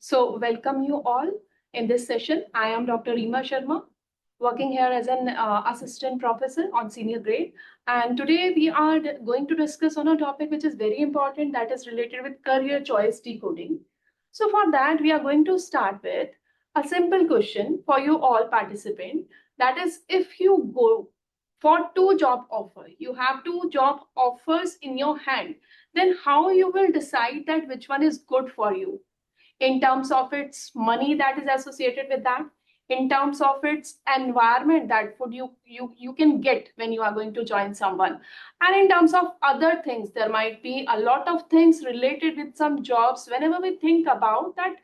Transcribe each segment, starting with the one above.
So welcome you all in this session. I am Dr. Reema Sharma, working here as an assistant professor on senior grade. And today we are going to discuss on a topic which is very important, that is related with career choice decoding. So for that, we are going to start with a simple question for you all participants. That is, if you go for two job offer, you have two job offers in your hand, then how you will decide that which one is good for you? In terms of its money that is associated with that, in terms of its environment that you can get when you are going to join someone, and in terms of other things. There might be a lot of things related with some jobs whenever we think about that,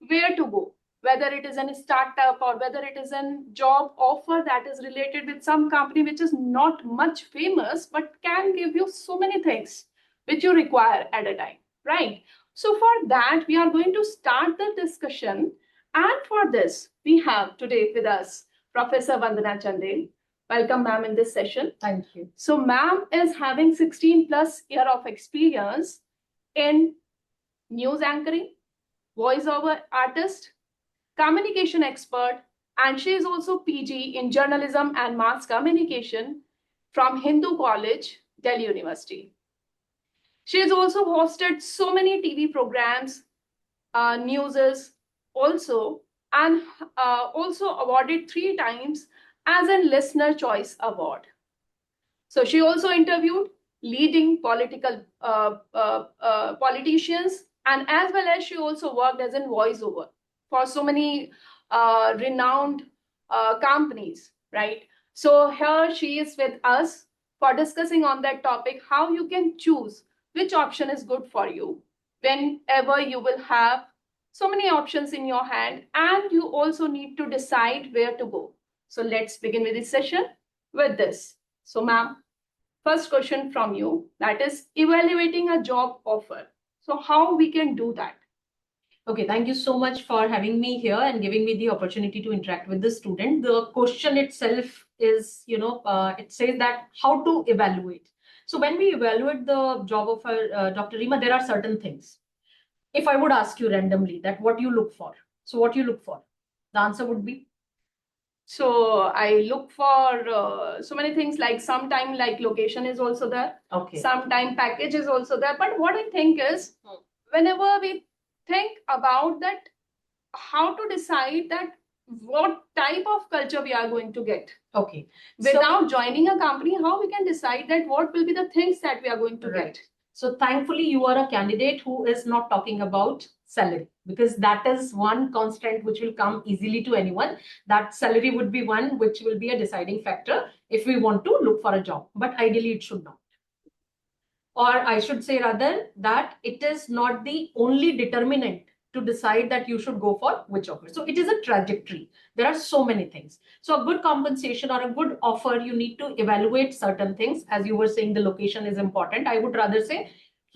where to go, whether it is a startup or whether it is a job offer that is related with some company which is not much famous but can give you so many things which you require at a time, right? So for that, we are going to start the discussion. And for this, we have today with us Professor Vandana Chandel. Welcome, ma'am, in this session. Thank you. So ma'am is having 16 plus year of experience in news anchoring, voiceover artist, communication expert, and she is also PG in journalism and mass communication from Hindu College, Delhi University. She has also hosted so many TV programs, newses also, and also awarded 3 times as a Listener Choice Award. So she also interviewed leading politicians, and as well as she also worked as a voiceover for so many renowned companies, right? So here she is with us for discussing on that topic, how you can choose which option is good for you whenever you will have so many options in your hand, and you also need to decide where to go. So let's begin with this session with this. So ma'am, first question from you, that is evaluating a job offer. So how we can do that? Okay, thank you so much for having me here and giving me the opportunity to interact with the student. The question itself is, it says that how to evaluate. So when we evaluate the job of Dr. Reema, there are certain things. If I would ask you randomly that what you look for, so what you look for, the answer would be? So I look for so many things, like sometime like location is also there. Okay. Sometime package is also there. But what I think is, whenever we think about that, how to decide that what type of culture we are going to get. Okay. Without joining a company, how we can decide that what will be the things that we are going to get. So thankfully, you are a candidate who is not talking about salary, because that is one constant which will come easily to anyone. That salary would be one which will be a deciding factor if we want to look for a job, but ideally it should not. Or I should say rather that it is not the only determinant to decide that you should go for which offer. So it is a trajectory. There are so many things. So a good compensation or a good offer, you need to evaluate certain things. As you were saying, the location is important. I would rather say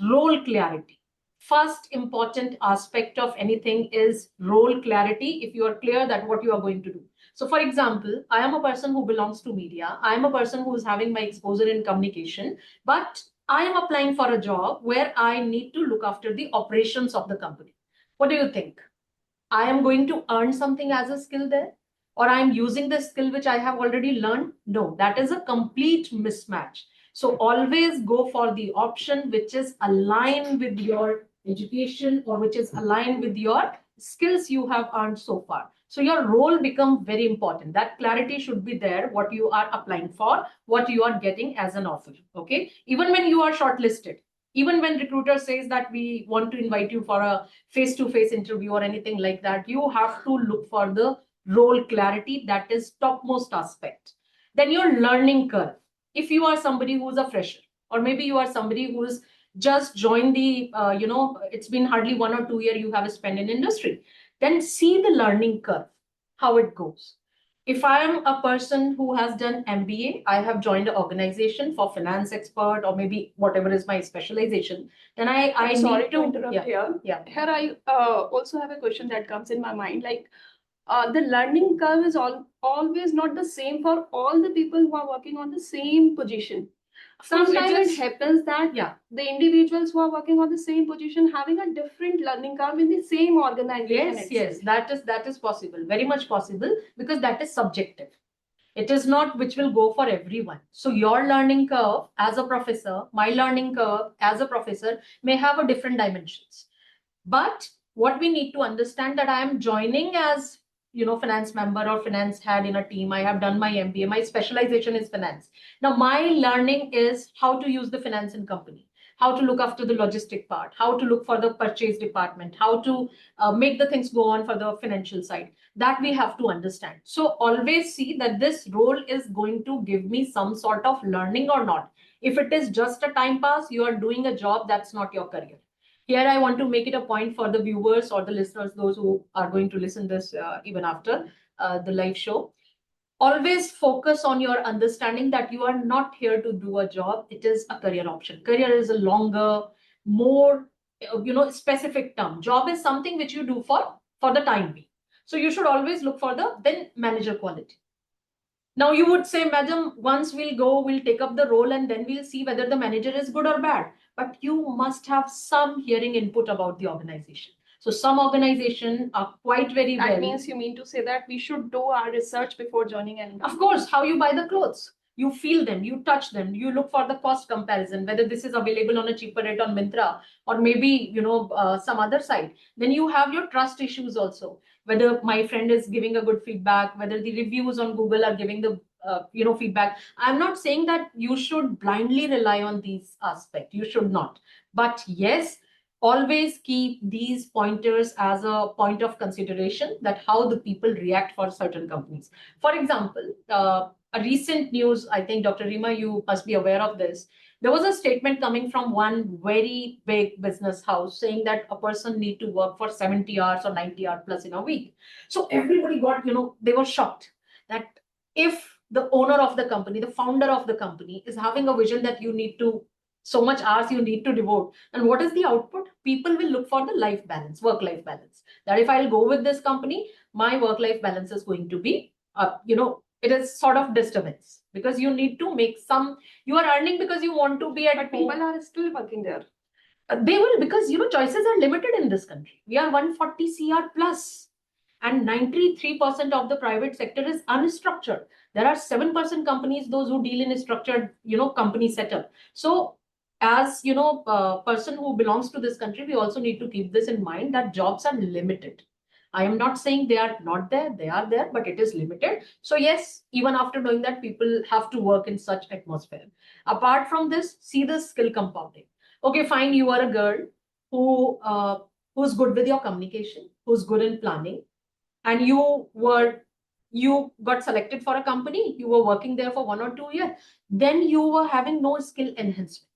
role clarity. First important aspect of anything is role clarity. If you are clear that what you are going to do. So for example, I am a person who belongs to media. I am a person who is having my exposure in communication, but I am applying for a job where I need to look after the operations of the company. What do you think? I am going to earn something as a skill there, or I am using the skill which I have already learned? No, that is a complete mismatch. So always go for the option which is aligned with your education or which is aligned with your skills you have earned so far. So your role becomes very important. That clarity should be there, what you are applying for, what you are getting as an offer. Okay. Even when you are shortlisted, even when recruiter says that we want to invite you for a face-to-face interview or anything like that, you have to look for the role clarity. That is topmost aspect. Then your learning curve. If you are somebody who is a fresher, or maybe you are somebody who is just joined the, it's been hardly 1 or 2 years you have spent in industry, then see the learning curve, how it goes. If I am a person who has done MBA, I have joined an organization for finance expert or maybe whatever is my specialization, then I sorry need to interrupt here. Yeah. Here I also have a question that comes in my mind. Like the learning curve is always not the same for all the people who are working on the same position. Sometimes just- it happens that Yeah. the individuals who are working on the same position having a different learning curve in the same organization. Yes, that is possible, very much possible, because that is subjective. It is not which will go for everyone. So your learning curve as a professor, my learning curve as a professor may have a different dimensions. But what we need to understand that I am joining as, finance member or finance head in a team. I have done my MBA. My specialization is finance. Now my learning is how to use the finance in company, how to look after the logistic part, how to look for the purchase department, how to make the things go on for the financial side. That we have to understand. So always see that this role is going to give me some sort of learning or not. If it is just a time pass, you are doing a job, that's not your career. Here I want to make it a point for the viewers or the listeners, those who are going to listen this even after the live show. Always focus on your understanding that you are not here to do a job. It is a career option. Career is a longer, more specific term. Job is something which you do for the time being. So you should always look for the then manager quality. Now you would say, madam, once we'll take up the role and then we'll see whether the manager is good or bad. But you must have some hearing input about the organization. So some organization are quite very well. That means you mean to say that we should do our research before joining an. Of course, how you buy the clothes. You feel them, you touch them, you look for the cost comparison, whether this is available on a cheaper rate on Myntra or maybe, some other site. Then you have your trust issues also, whether my friend is giving a good feedback, whether the reviews on Google are giving the, feedback. I'm not saying that you should blindly rely on these aspects. You should not. But yes, always keep these pointers as a point of consideration that how the people react for certain companies. For example, a recent news, I think, Dr. Reema, you must be aware of this. There was a statement coming from one very big business house saying that a person need to work for 70 hours or 90 hours plus in a week. So everybody got, they were shocked that if the owner of the company, the founder of the company is having a vision that you need to, so much hours you need to devote, and what is the output? People will look for the life balance, work-life balance. That if I'll go with this company, my work-life balance is going to be, it is sort of disturbance because you need to make some, you are earning because you want to be at But home. people are still working there. They will, because choices are limited in this country. We are 140 CR plus, and 93% of the private sector is unstructured. There are 7% companies, those who deal in a structured, company setup. So as person who belongs to this country, we also need to keep this in mind that jobs are limited. I am not saying they are not there, they are there, but it is limited. So yes, even after doing that, people have to work in such atmosphere. Apart from this, see the skill compounding. Okay, fine, you are a girl who's good with your communication, who's good in planning, and you got selected for a company, you were working there for 1 or 2 years, then you were having no skill enhancement.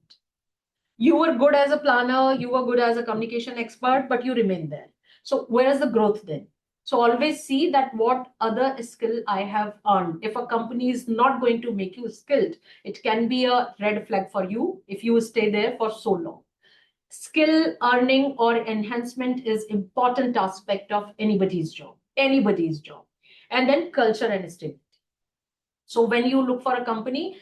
You were good as a planner, you were good as a communication expert, but you remain there. So where is the growth then? So always see that what other skill I have earned. If a company is not going to make you skilled, it can be a red flag for you if you stay there for so long. Skill earning or enhancement is important aspect of anybody's job. And then culture and stability. So when you look for a company,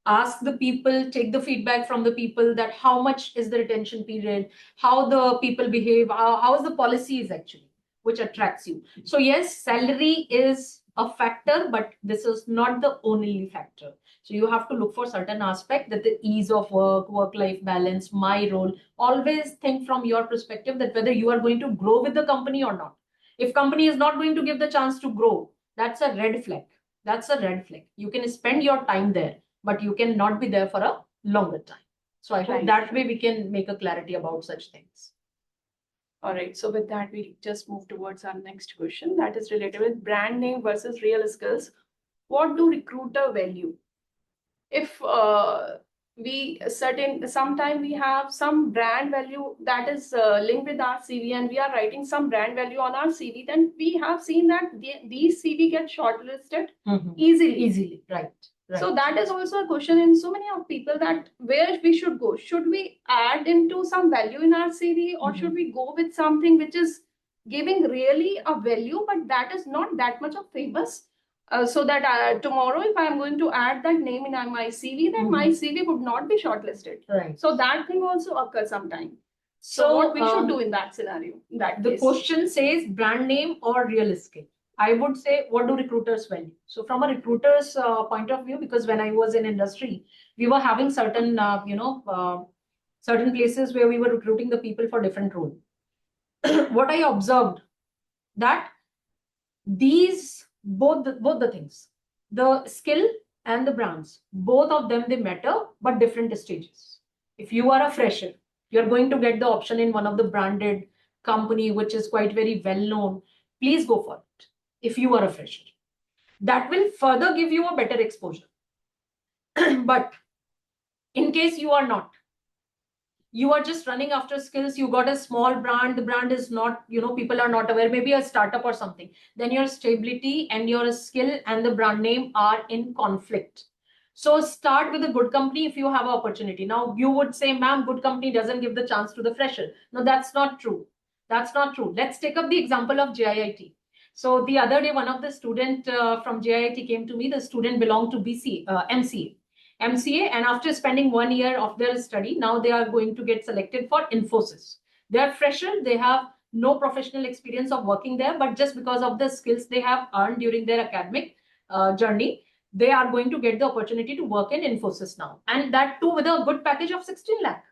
ask the people, take the feedback from the people that how much is the retention period, how the people behave, how is the policies actually, which attracts you. So yes, salary is a factor, but this is not the only factor. So you have to look for certain aspect that the ease of work, work-life balance, my role. Always think from your perspective that whether you are going to grow with the company or not. If company is not going to give the chance to grow, that's a red flag. That's a red flag. You can spend your time there, but you cannot be there for a longer time. So I hope that way we can make a clarity about such things. All right. So with that, we just move towards our next question that is related with brand name versus real skills. What do recruiter value? If sometime we have some brand value that is linked with our CV and we are writing some brand value on our CV, then we have seen that these CV get shortlisted easily. Right. So that is also a question in so many of people that where we should go. Should we add into some value in our CV or should we go with something which is giving really a value, but that is not that much of famous? So that tomorrow, if I am going to add that name in my CV, then my CV would not be shortlisted. Right. So that thing also occurs sometime. So So what we should do in that scenario? In that the case? question says brand name or real skill. I would say, what do recruiters value? So from a recruiter's point of view, because when I was in industry, we were having certain, certain places where we were recruiting the people for different roles. What I observed that these both the things, the skill and the brands, both of them, they matter, but different stages. If you are a fresher, you're going to get the option in one of the branded company which is quite very well known. Please go for it. If you are a fresher, that will further give you a better exposure. But in case you are not, you are just running after skills, you got a small brand, the brand is not, people are not aware, maybe a startup or something, then your stability and your skill and the brand name are in conflict. So start with a good company if you have an opportunity. Now you would say, ma'am, good company doesn't give the chance to the fresher. No, that's not true. That's not true. Let's take up the example of JIIT. So the other day, one of the student from JIIT came to me. The student belonged to MCA, and after spending 1 year of their study, now they are going to get selected for Infosys. They are fresher, they have no professional experience of working there, but just because of the skills they have earned during their academic journey, they are going to get the opportunity to work in Infosys now, and that too with a good package of 16 lakh.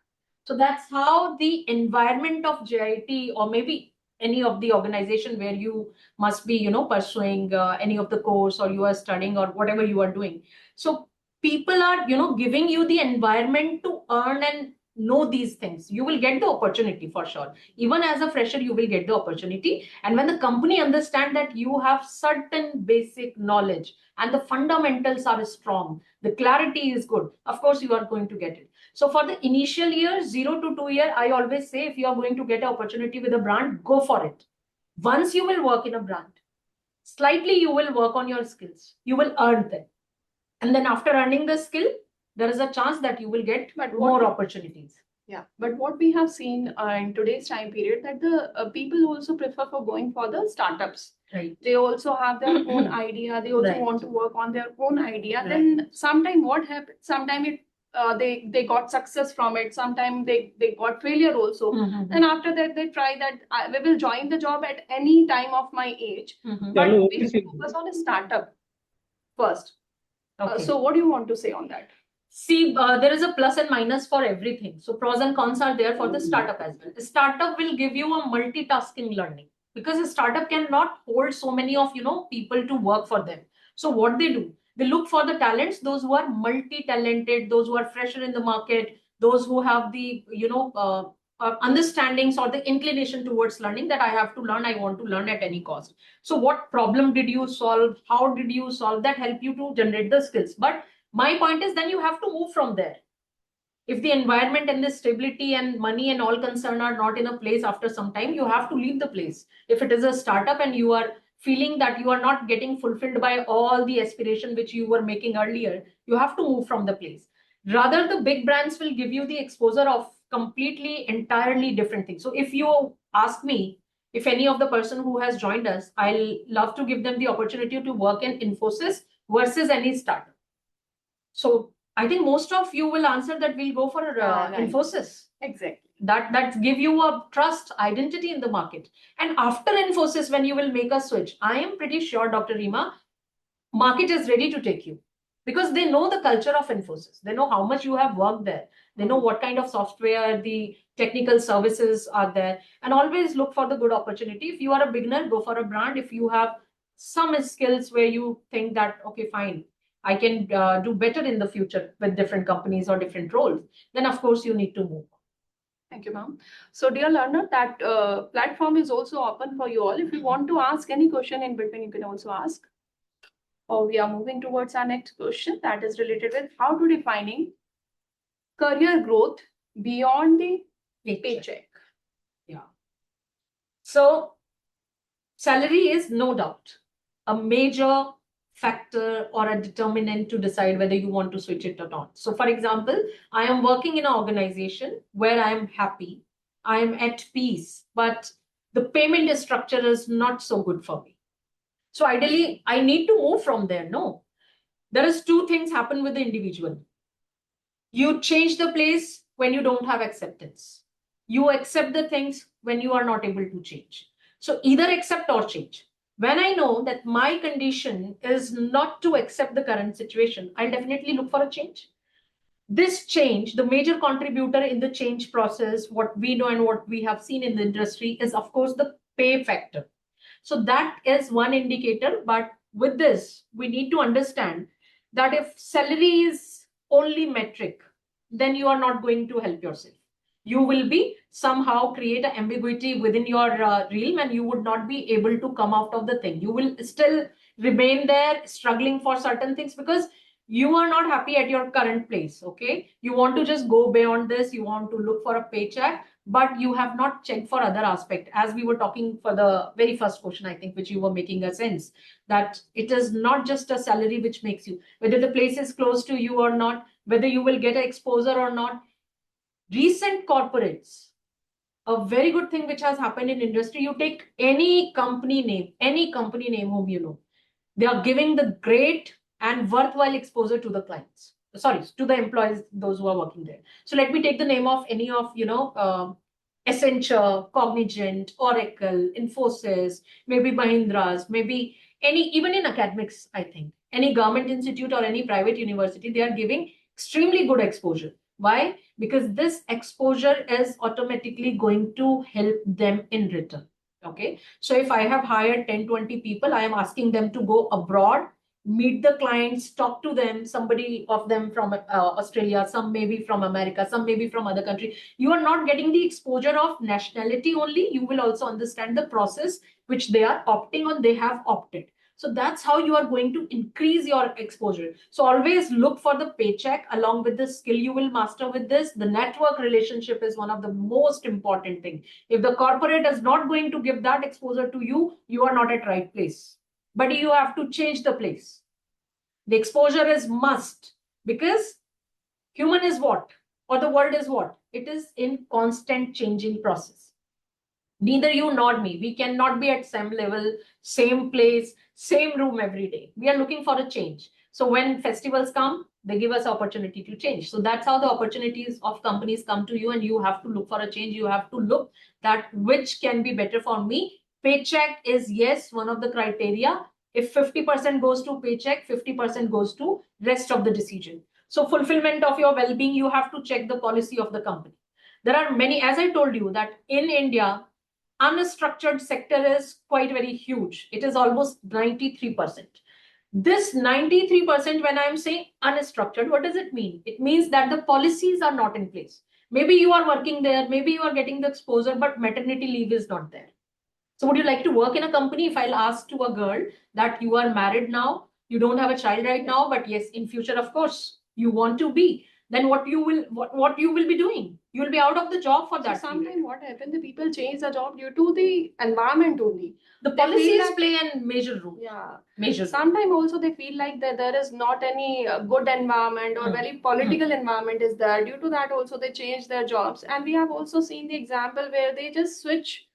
So that's how the environment of JIT, or maybe any of the organization where you must be, pursuing any of the course, or you are studying, or whatever you are doing. So people are, giving you the environment to earn and know these things. You will get the opportunity for sure. Even as a fresher, you will get the opportunity. And when the company understand that you have certain basic knowledge and the fundamentals are strong, the clarity is good, of course you are going to get it. So for the initial years, 0 to 2 year, I always say, if you are going to get an opportunity with a brand, go for it. Once you will work in a brand, slightly you will work on your skills, you will earn them. And then after earning the skill, there is a chance that you will get more opportunities. Yeah, but what we have seen in today's time period, that the people also prefer for going for the startups. Right. They also have their own idea. They also Right. want to work on their own idea. Right. Then sometime what happens? Sometime it they got success from it. Sometime they got failure also. And after that they try that we will join the job at any time of my age. But we should focus on a startup first. Okay. So what do you want to say on that? See, there is a plus and minus for everything. So pros and cons are there for the startup as well. A startup will give you a multitasking learning, because a startup cannot hold so many of, people to work for them. So what they do, they look for the talents, those who are multi-talented, those who are fresher in the market, those who have the, understandings or the inclination towards learning, that I have to learn, I want to learn at any cost. So what problem did you solve? How did you solve that? Help you to generate the skills. But my point is, then you have to move from there. If the environment and the stability and money and all concern are not in a place, after some time, you have to leave the place. If it is a startup and you are feeling that you are not getting fulfilled by all the aspiration which you were making earlier, you have to move from the place. Rather, the big brands will give you the exposure of completely, entirely different things. So if you ask me, if any of the person who has joined us, I'll love to give them the opportunity to work in Infosys versus any startup. So I think most of you will answer that we'll go for Right. Infosys. Exactly. That give you a trust identity in the market. And after Infosys, when you will make a switch, I am pretty sure, Dr. Reema, market is ready to take you, because they know the culture of Infosys. They know how much you have worked there. They know what kind of software, the technical services are there. And always look for the good opportunity. If you are a beginner, go for a brand. If you have some skills where you think that, okay, fine, I can do better in the future with different companies or different roles, then of course you need to move. Thank you, ma'am. So, dear learner, that platform is also open for you all. If you want to ask any question in between, you can also ask. Or we are moving towards our next question, that is related with how to defining career growth beyond the paycheck. Yeah. So salary is no doubt a major factor or a determinant to decide whether you want to switch it or not. So for example, I am working in an organization where I am happy, I am at peace, but the payment structure is not so good for me. So ideally, I need to move from there. No, there is two things happen with the individual. You change the place when you don't have acceptance. You accept the things when you are not able to change. So either accept or change. When I know that my condition is not to accept the current situation, I'll definitely look for a change. This change, the major contributor in the change process, what we know and what we have seen in the industry is, of course, the pay factor. So that is one indicator. But with this, we need to understand that if salary is only metric, then you are not going to help yourself. You will be somehow create an ambiguity within your realm, and you would not be able to come out of the thing. You will still remain there struggling for certain things because you are not happy at your current place. Okay, you want to just go beyond this, you want to look for a paycheck, but you have not checked for other aspect. As we were talking for the very first question, I think, which you were making a sense, that it is not just a salary which makes you, whether the place is close to you or not, whether you will get an exposure or not. Recent corporates, a very good thing which has happened in industry, you take any company name whom you know, they are giving the great and worthwhile exposure to the clients, sorry, to the employees, those who are working there. So let me take the name of any of, Accenture, Cognizant, Oracle, Infosys, maybe Mahindra's, maybe any, even in academics, I think, any government institute or any private university, they are giving extremely good exposure. Why? Because this exposure is automatically going to help them in return. Okay. So if I have hired 10, 20 people, I am asking them to go abroad, meet the clients, talk to them, somebody of them from Australia, some maybe from America, some maybe from other country. You are not getting the exposure of nationality only. You will also understand the process which they are opting on, they have opted. So that's how you are going to increase your exposure. So always look for the paycheck along with the skill you will master with this. The network relationship is one of the most important thing. If the corporate is not going to give that exposure to you, you are not at right place. But you have to change the place. The exposure is must, because human is what? Or the world is what? It is in constant changing process. Neither you nor me, we cannot be at same level, same place, same room every day. We are looking for a change. So when festivals come, they give us opportunity to change. So that's how the opportunities of companies come to you, and you have to look for a change. You have to look that which can be better for me. Paycheck is, yes, one of the criteria. If 50% goes to paycheck, 50% goes to rest of the decision. So fulfillment of your well-being, you have to check the policy of the company. There are many, as I told you, that in India, unstructured sector is quite very huge. It is almost 93%. This 93%, when I'm saying unstructured, what does it mean? It means that the policies are not in place. Maybe you are working there, maybe you are getting the exposure, but maternity leave is not there. So would you like to work in a company? If I'll ask to a girl that you are married now, you don't have a child right now, but yes, in future, of course, you want to be, then what you will be doing? You will be out of the job for that. So sometimes what happens, the people change the job due to the environment only. The They feel policies like- play a major role. Yeah. Major role. Sometimes also they feel like that there is not any good environment or very political environment is there. Due to that also they change their jobs. And we have also seen the example where they just switch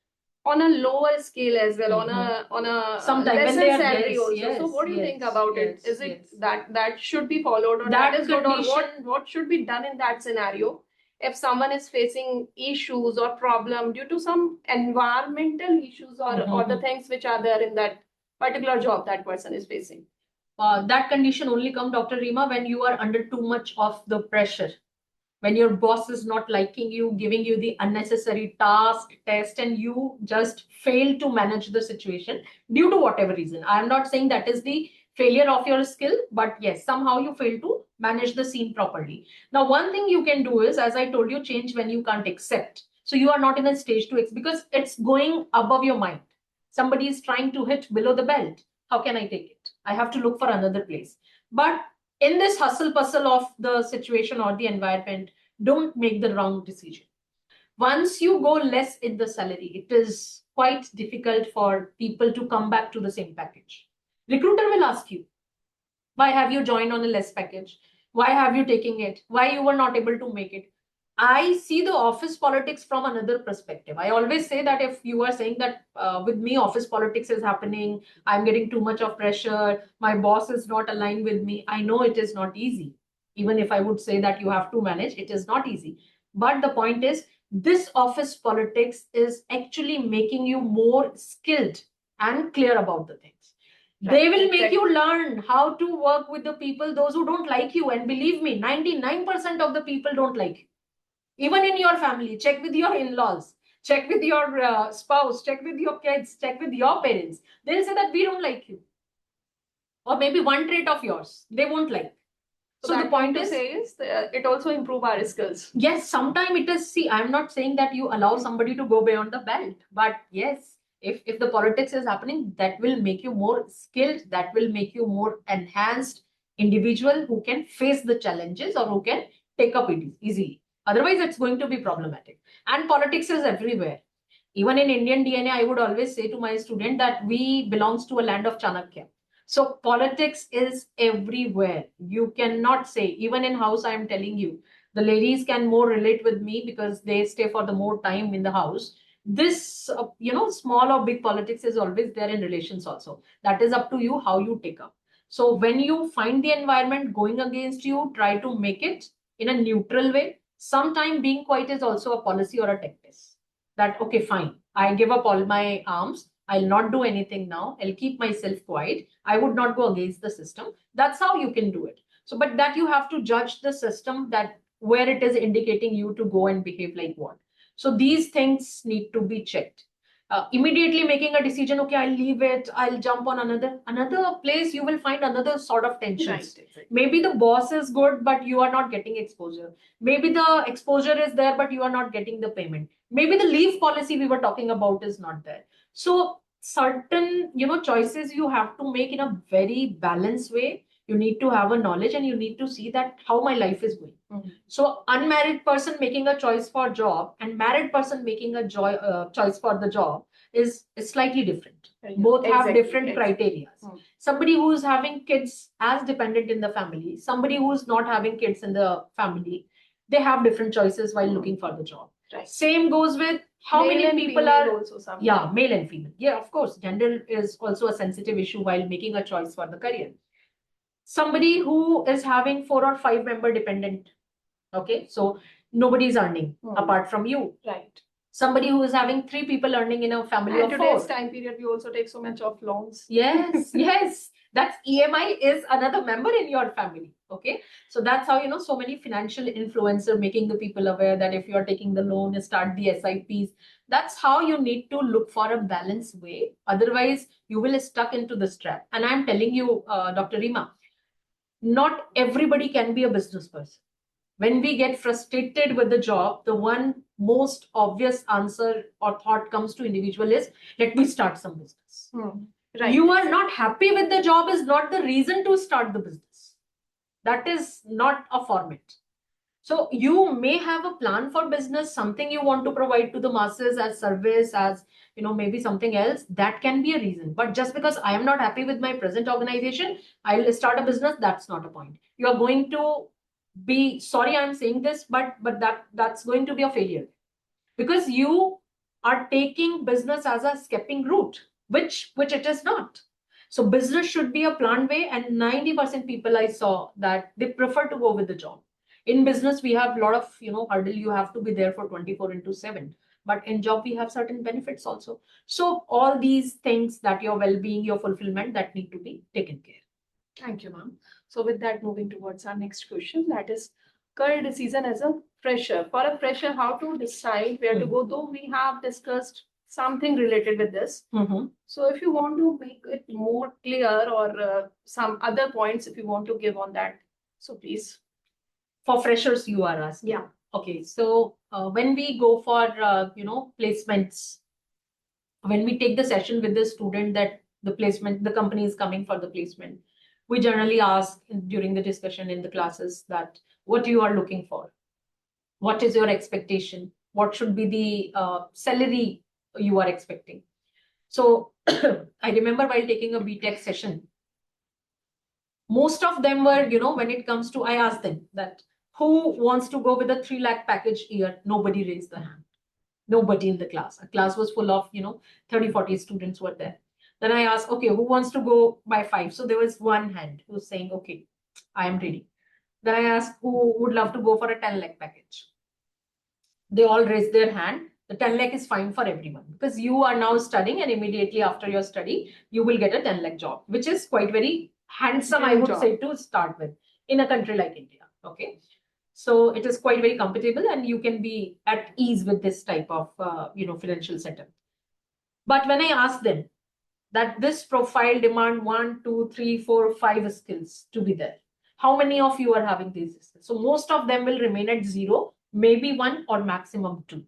on a lower scale as well, on a Sometime when lesser they are, salary yes, also. yes, So what do you yes, think about it? yes, Is it yes. that should be followed, or That that is good, or condition- what should be done in that scenario if someone is facing issues or problem due to some environmental issues or the things which are there in that particular job that person is facing? That condition only come, Dr. Reema, when you are under too much of the pressure. When your boss is not liking you, giving you the unnecessary task, test, and you just fail to manage the situation due to whatever reason. I'm not saying that is the failure of your skill, but yes, somehow you fail to manage the scene properly. Now, one thing you can do is, as I told you, change when you can't accept. So you are not in a stage to accept because it's going above your mind. Somebody is trying to hit below the belt. How can I take it? I have to look for another place. But in this hustle bustle of the situation or the environment, don't make the wrong decision. Once you go less in the salary, it is quite difficult for people to come back to the same package. Recruiter will ask you, why have you joined on a less package? Why have you taken it? Why you were not able to make it? I see the office politics from another perspective. I always say that if you are saying that with me, office politics is happening, I'm getting too much of pressure, my boss is not aligned with me, I know it is not easy. Even if I would say that you have to manage, it is not easy. But the point is, this office politics is actually making you more skilled and clear about the things. They will make you learn how to work with the people, those who don't like you. And believe me, 99% of the people don't like you. Even in your family, check with your in-laws, check with your spouse, check with your kids, check with your parents. They'll say that we don't like you. Or maybe one trait of yours, they won't like. So the point is, it also improve our skills. Yes, sometimes it is, see, I'm not saying that you allow somebody to go beyond the belt, but yes, if the politics is happening, that will make you more skilled, that will make you more enhanced individual who can face the challenges or who can take up it easily. Otherwise, it's going to be problematic. And politics is everywhere. Even in Indian DNA, I would always say to my student that we belongs to a land of Chanakya. So politics is everywhere. You cannot say, even in house, I am telling you, the ladies can more relate with me because they stay for the more time in the house. This, small or big politics is always there in relations also. That is up to you how you take up. So when you find the environment going against you, try to make it in a neutral way. Sometime being quiet is also a policy or a tactic. That, okay, fine, I give up all my arms. I'll not do anything now. I'll keep myself quiet. I would not go against the system. That's how you can do it. So, but that you have to judge the system, that where it is indicating you to go and behave like what. So these things need to be checked. Immediately making a decision, okay, I'll leave it, I'll jump on another place, you will find another sort of tensions. Right, exactly. Maybe the boss is good, but you are not getting exposure. Maybe the exposure is there, but you are not getting the payment. Maybe the leave policy we were talking about is not there. So certain, choices you have to make in a very balanced way. You need to have a knowledge and you need to see that how my life is going. Mhm. So unmarried person making a choice for job and married person making a choice for the job is slightly different. Yeah, Both have exactly, different exactly. criteria. Hmm. Somebody who's having kids as dependent in the family, somebody who's not having kids in the family, they have different choices while looking for the job. Right. Same goes with how Male many and people female are. also sometimes. Yeah, male and female. Yeah, of course. Gender is also a sensitive issue while making a choice for the career. Somebody who is having 4 or 5 member dependent. Okay, so nobody is earning apart from you. Right. Somebody who is having 3 people earning in a family And of today's 4. time period, we also take so much of loans. Yes, yes. That's EMI is another member in your family. Okay. So that's how, so many financial influencer making the people aware that if you're taking the loan, start the SIPs. That's how you need to look for a balanced way. Otherwise, you will stuck into this trap. And I'm telling you, Dr. Reema, not everybody can be a business person. When we get frustrated with the job, the one most obvious answer or thought comes to individual is, let me start some business. Right. You are not happy with the job is not the reason to start the business. That is not a format. So you may have a plan for business, something you want to provide to the masses as service, as maybe something else. That can be a reason. But just because I am not happy with my present organization, I'll start a business. That's not a point. You are going to be sorry. I'm saying this, but that's going to be a failure because you are taking business as a stepping route, which it is not. So business should be a planned way, and 90% people I saw that they prefer to go with the job. In business, we have a lot of hurdle. You have to be there for 24/7. But in job, we have certain benefits also. So all these things that your well-being, your fulfillment, that need to be taken care. Thank you, ma'am. So with that, moving towards our next question, that is career decision as a fresher. For a fresher, how to decide where to go, though we have discussed something related with this. So if you want to make it more clear or some other points, if you want to give on that, so please. For freshers, you are asking. Yeah. Okay. So when we go for, placements, when we take the session with the student that the company is coming for the placement, we generally ask during the discussion in the classes that what you are looking for, what is your expectation, what should be the salary you are expecting. So I remember while taking a BTech session, most of them were, when it comes to, I asked them that Who wants to go with a 3 lakh package year? Nobody raised the hand. Nobody in the class. A class was full of, 30, 40 students were there. Then I asked, okay, who wants to go by 5? So there was one hand who was saying, okay, I am ready. Then I asked who would love to go for a 10 lakh package. They all raised their hand. The 10 lakh is fine for everyone because you are now studying, and immediately after your study, you will get a 10 lakh job, which is quite very handsome, I would say, to start with in a country like India. Okay. So it is quite very comfortable, and you can be at ease with this type of, financial setup. But when I ask them that this profile demand 1, 2, 3, 4, 5 skills to be there, how many of you are having these skills? So most of them will remain at 0, maybe 1 or maximum 2.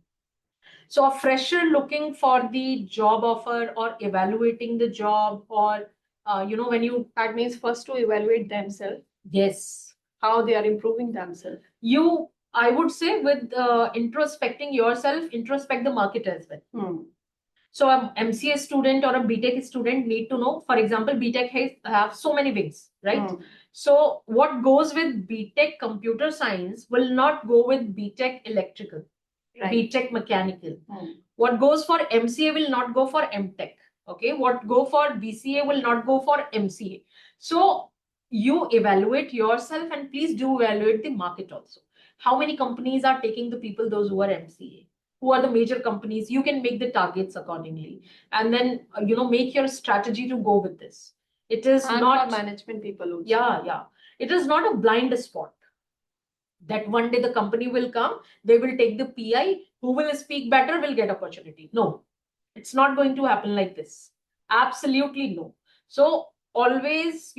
So a fresher looking for the job offer or evaluating the job, or when you, That means first to evaluate themselves, yes, how they are improving themselves. I would say, with introspecting yourself, introspect the market as well. So an MCA student or a BTech student need to know, for example, BTech have so many wings, right? So what goes with BTech computer science will not go with BTech electrical, Right. BTech mechanical. What goes for MCA will not go for MTech. Okay, what go for BCA will not go for MCA. So you evaluate yourself, and please do evaluate the market also. How many companies are taking the people, those who are MCA? Who are the major companies? You can make the targets accordingly, and then make your strategy to go with this. It is And not for management people also. Yeah. It is not a blind spot that one day the company will come, they will take the PI, who will speak better will get opportunity. No, it's not going to happen like this. Absolutely no. So always,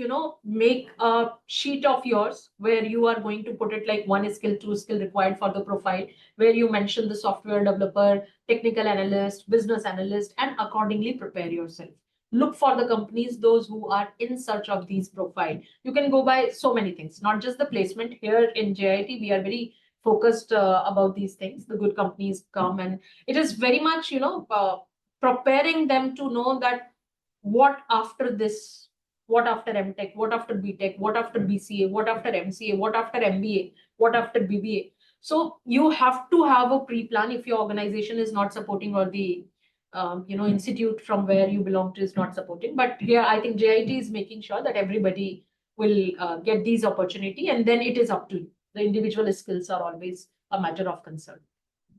make a sheet of yours where you are going to put it like 1 skill, 2 skill required for the profile, where you mention the software developer, technical analyst, business analyst, and accordingly prepare yourself. Look for the companies, those who are in search of these profile. You can go by so many things, not just the placement. Here in JIT, we are very focused about these things. The good companies come, and it is very much, preparing them to know that what after this, what after MTech, what after BTech, what after BCA, what after MCA, what after MBA, what after BBA. So you have to have a pre-plan if your organization is not supporting, or the institute from where you belong to is not supporting. But here, I think JIT is making sure that everybody will get these opportunity, and then it is up to you. The individual skills are always a matter of concern.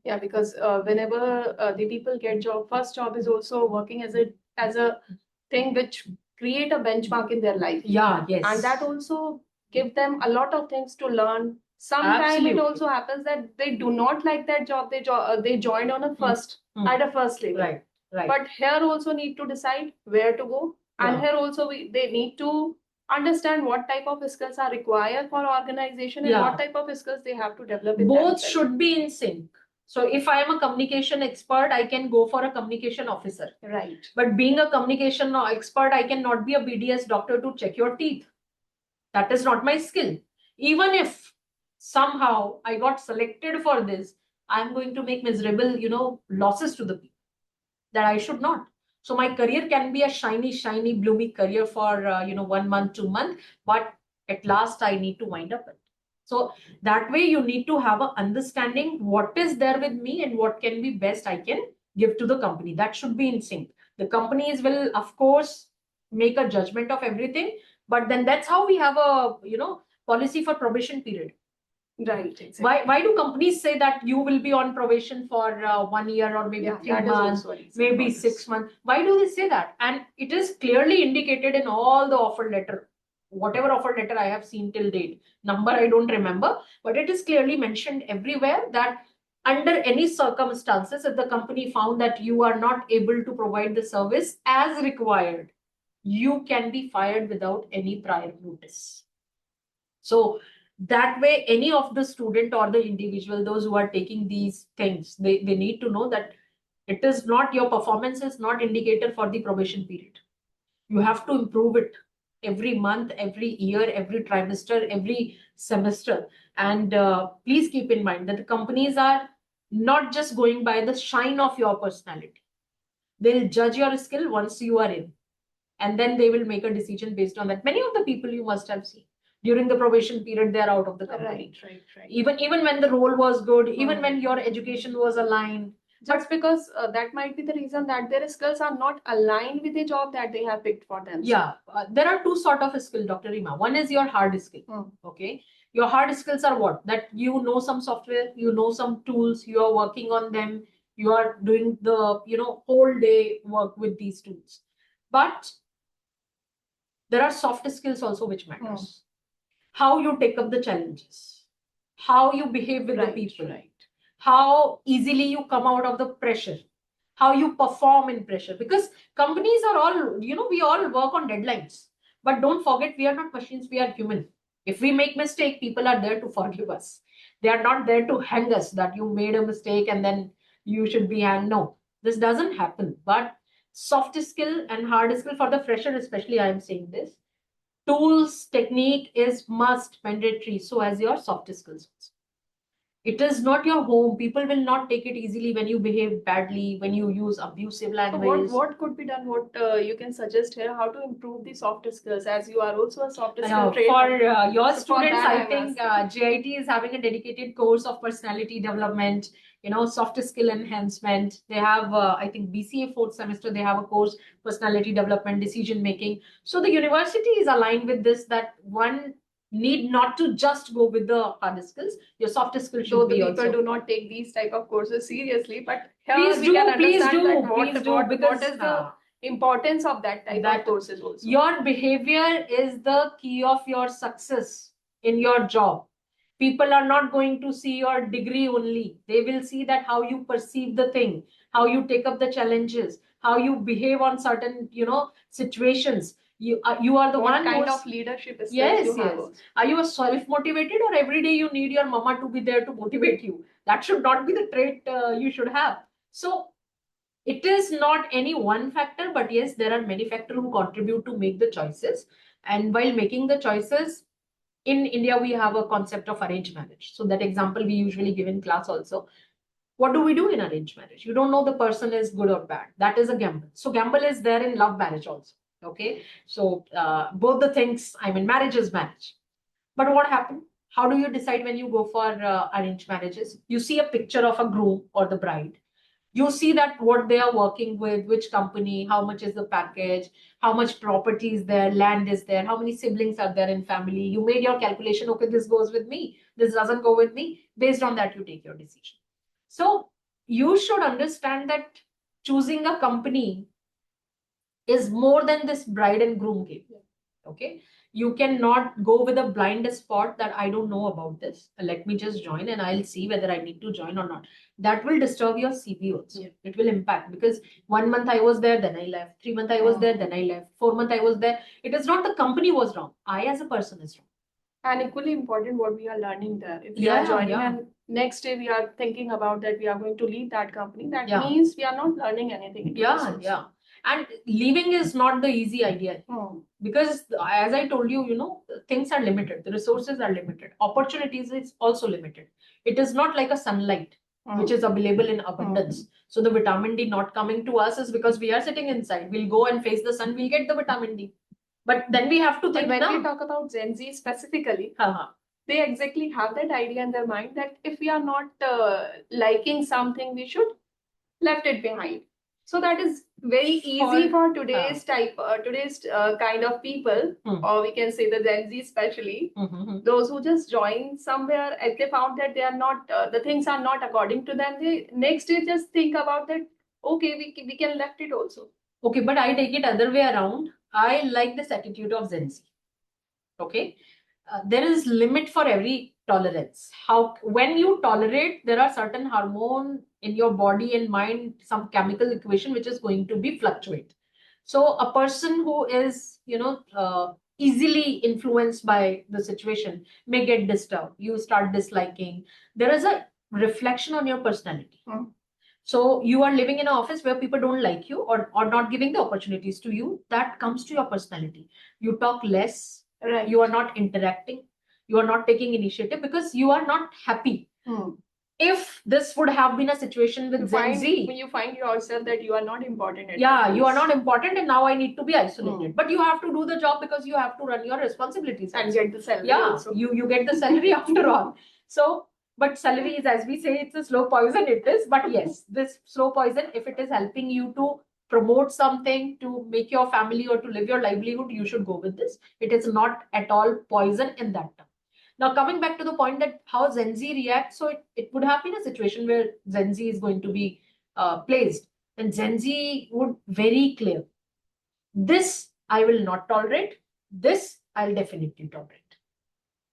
Yeah, because whenever the people get job, first job is also working as a thing which create a benchmark in their life. Yeah, yes. And that also give them a lot of things to learn. Sometimes it also happens that they do not like that job. They joined on a first at a first level. Right. But here also need to decide where to go. And Yeah. here also they need to understand what type of skills are required for organization, and Yeah. what type of skills they have to develop in Both themselves. should be in sync. So if I am a communication expert, I can go for a communication officer. Right. But being a communication expert, I cannot be a BDS doctor to check your teeth. That is not my skill. Even if somehow I got selected for this, I'm going to make miserable, losses to the people that I should not. So my career can be a shiny, bloomy career for 1 month, 2 months, but at last I need to wind up it. So that way you need to have an understanding what is there with me and what can be best I can give to the company. That should be in sync. The companies will, of course, make a judgment of everything, but then that's how we have a policy for probation period. Right. Exactly. Why do companies say that you will be on probation for 1 year, or maybe 3 months, maybe 6 months? Why do they say that? And it is clearly indicated in all the offer letter, whatever offer letter I have seen till date. Number I don't remember, but it is clearly mentioned everywhere that under any circumstances, if the company found that you are not able to provide the service as required, you can be fired without any prior notice. So that way, any of the student or the individual, those who are taking these things, they need to know that it is not, your performance is not indicator for the probation period. You have to improve it every month, every year, every trimester, every semester. And please keep in mind that the companies are not just going by the shine of your personality. They'll judge your skill once you are in, and then they will make a decision based on that. Many of the people you must have seen During the probation period, they're out of the company. Right. Even when the role was good, even when your education was aligned. Just because that might be the reason that their skills are not aligned with the job that they have picked for themselves. Yeah, there are two sort of skill, Dr. Reema. One is your hard skill. Okay, your hard skills are what? That you know some software, you know some tools, you are working on them, you are doing the whole day work with these tools. But there are soft skills also which matters. How you take up the challenges, how you behave with the people, how easily you come out of the pressure, how you perform in pressure. Because companies are all, we all work on deadlines. But don't forget, we are not machines, we are human. If we make mistake, people are there to forgive us. They are not there to hang us that you made a mistake and then you should be hanged. No, this doesn't happen. But soft skill and hard skill for the fresher, especially, I am saying this. Tools, technique is must, mandatory. So as your soft skills. It is not your home. People will not take it easily when you behave badly, when you use abusive language. So what could be done? What you can suggest here? How to improve the soft skills? As you are also a soft skill trainer. For your So for students, that, I think JIT is having a dedicated course of personality development, soft skill enhancement. They have, I think, BCA 4th semester, they have a course, personality development, decision making. So the university is aligned with this, that one need not to just go with the hard skills. Your soft skills should so be the people also. do not take these type of courses seriously, but here Please we do, can please understand do, that please do, what because is the importance of that type of courses also. Your behavior is the key of your success in your job. People are not going to see your degree only. They will see that how you perceive the thing, how you take up the challenges, how you behave on certain, situations. You are the what one kind of leadership skills Yes, you have yes. also. Are you a self-motivated, or every day you need your mama to be there to motivate you? That should not be the trait you should have. So it is not any one factor, but yes, there are many factors who contribute to make the choices. And while making the choices, in India, we have a concept of arranged marriage. So that example we usually give in class also. What do we do in arranged marriage? You don't know the person is good or bad. That is a gamble. So gamble is there in love marriage also. Okay. So both the things, marriage is marriage. But what happened? How do you decide when you go for arranged marriages? You see a picture of a groom or the bride. You see that what they are working with, which company, how much is the package, how much property is there, land is there, how many siblings are there in family. You made your calculation, okay, this goes with me, this doesn't go with me. Based on that, you take your decision. So you should understand that choosing a company is more than this bride and groom game. Okay. You cannot go with a blind spot that I don't know about this. Let me just join and I'll see whether I need to join or not. That will disturb your CV also. Yeah. It will impact, because 1 month I was there, then I left. 3 months I was there, then I left. 4 months I was there. It is not the company was wrong. I as a person is wrong. And equally important, what we are learning there. If we are joining and next day we are thinking about that we are going to leave that company, that means we are not learning anything. Yeah. And leaving is not the easy idea. Because as I told you, things are limited. The resources are limited. Opportunities is also limited. It is not like a sunlight, which is available in abundance. So the vitamin D not coming to us is because we are sitting inside. We'll go and face the sun, we'll get the vitamin D. But then we have to think. When we talk about Gen Z specifically, they exactly have that idea in their mind that if we are not liking something, we should left it behind. So that is very easy for today's kind of people, or we can say the Gen Z especially, those who just join somewhere, if they found that they are not, the things are not according to them, they next day just think about that, okay, we can left it also. Okay, but I take it other way around. I like this attitude of Gen Z. Okay. There is limit for every tolerance. When you tolerate, there are certain hormone in your body and mind, some chemical equation which is going to be fluctuate. So a person who is easily influenced by the situation may get disturbed. You start disliking. There is a reflection on your personality. So you are living in an office where people don't like you, or not giving the opportunities to you. That comes to your personality. You talk less. Right. You are not interacting. You are not taking initiative because you are not happy. if this would have been a situation with Gen Z, when you find yourself that you are not important at yeah, the you are place. not important and now I need to be isolated. But you have to do the job because you have to run your responsibilities and also. get the salary Yeah, also. you get the salary after all. So, but salary is, as we say, it's a slow poison, it is. But yes, this slow poison, if it is helping you to promote something, to make your family or to live your livelihood, you should go with this. It is not at all poison in that term. Now, coming back to the point that how Gen Z reacts, so it would have been a situation where Gen Z is going to be placed, and Gen Z would very clear, this I will not tolerate, this I'll definitely tolerate.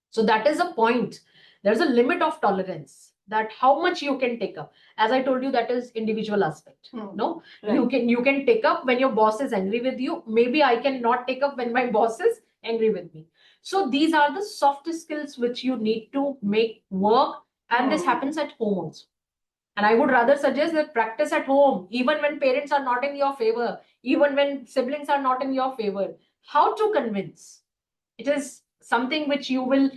So that is a point. There's a limit of tolerance, that how much you can take up. As I told you, that is individual aspect. No, Right. you can take up when your boss is angry with you. Maybe I cannot take up when my boss is angry with me. So these are the soft skills which you need to make work, and this happens at home also. And I would rather suggest that practice at home, even when parents are not in your favor, even when siblings are not in your favor. How to convince? It is something which you will,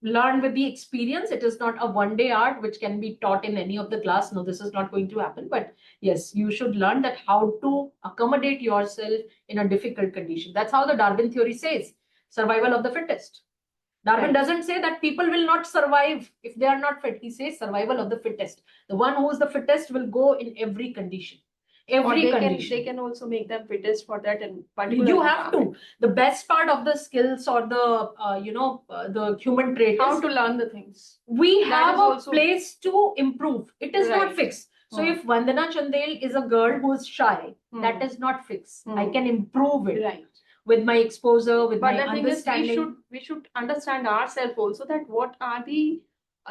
learn with the experience. It is not a one-day art which can be taught in any of the class. No, this is not going to happen. But yes, you should learn that how to accommodate yourself in a difficult condition. That's how the Darwin theory says, survival of the fittest. Darwin doesn't say that people will not survive if they are not fit. He says survival of the fittest. The one who is the fittest will go in every condition. Every condition. They can also make them fittest for that in particular. You have to. The best part of the skills or the the human trait how is to learn the things. We That have is a also place to improve. It is not Right. fixed. So if Vandana Chandel is a girl who is shy, that is not fixed. I can improve it. Right. With my exposure, with But my the thing is, understanding. we should understand ourselves also, that what are the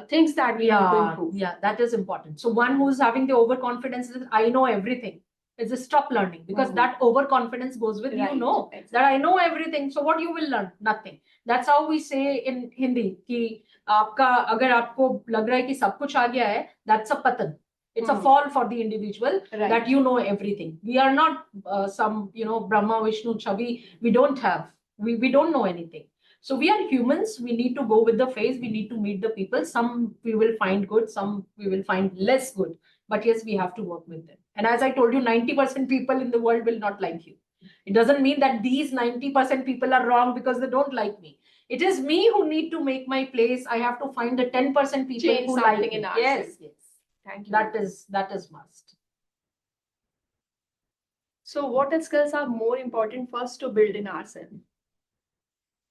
things that we need to improve. Yeah, that is important. So one who's having the overconfidence is, I know everything, is a stop learning, because that overconfidence goes with Right, exactly. that I know everything. So what you will learn? Nothing. That's how we say in Hindi कि आपका अगर आपको लग रहा है कि सब कुछ आ गया है, that's a patan. It's a fall for the individual, that you know everything. We are not some Brahma, Vishnu, Chavi. We don't have. We don't know anything. So we are humans. We need to go with the phase. We need to meet the people. Some we will find good, some we will find less good. But yes, we have to work with them. And as I told you, 90% people in the world will not like you. It doesn't mean that these 90% people are wrong because they don't like me. It is me who need to make my place. I have to find the 10% people Change who something like in me. ourselves. Yes. Thank you. That is must. So what skills are more important first to build in ourselves?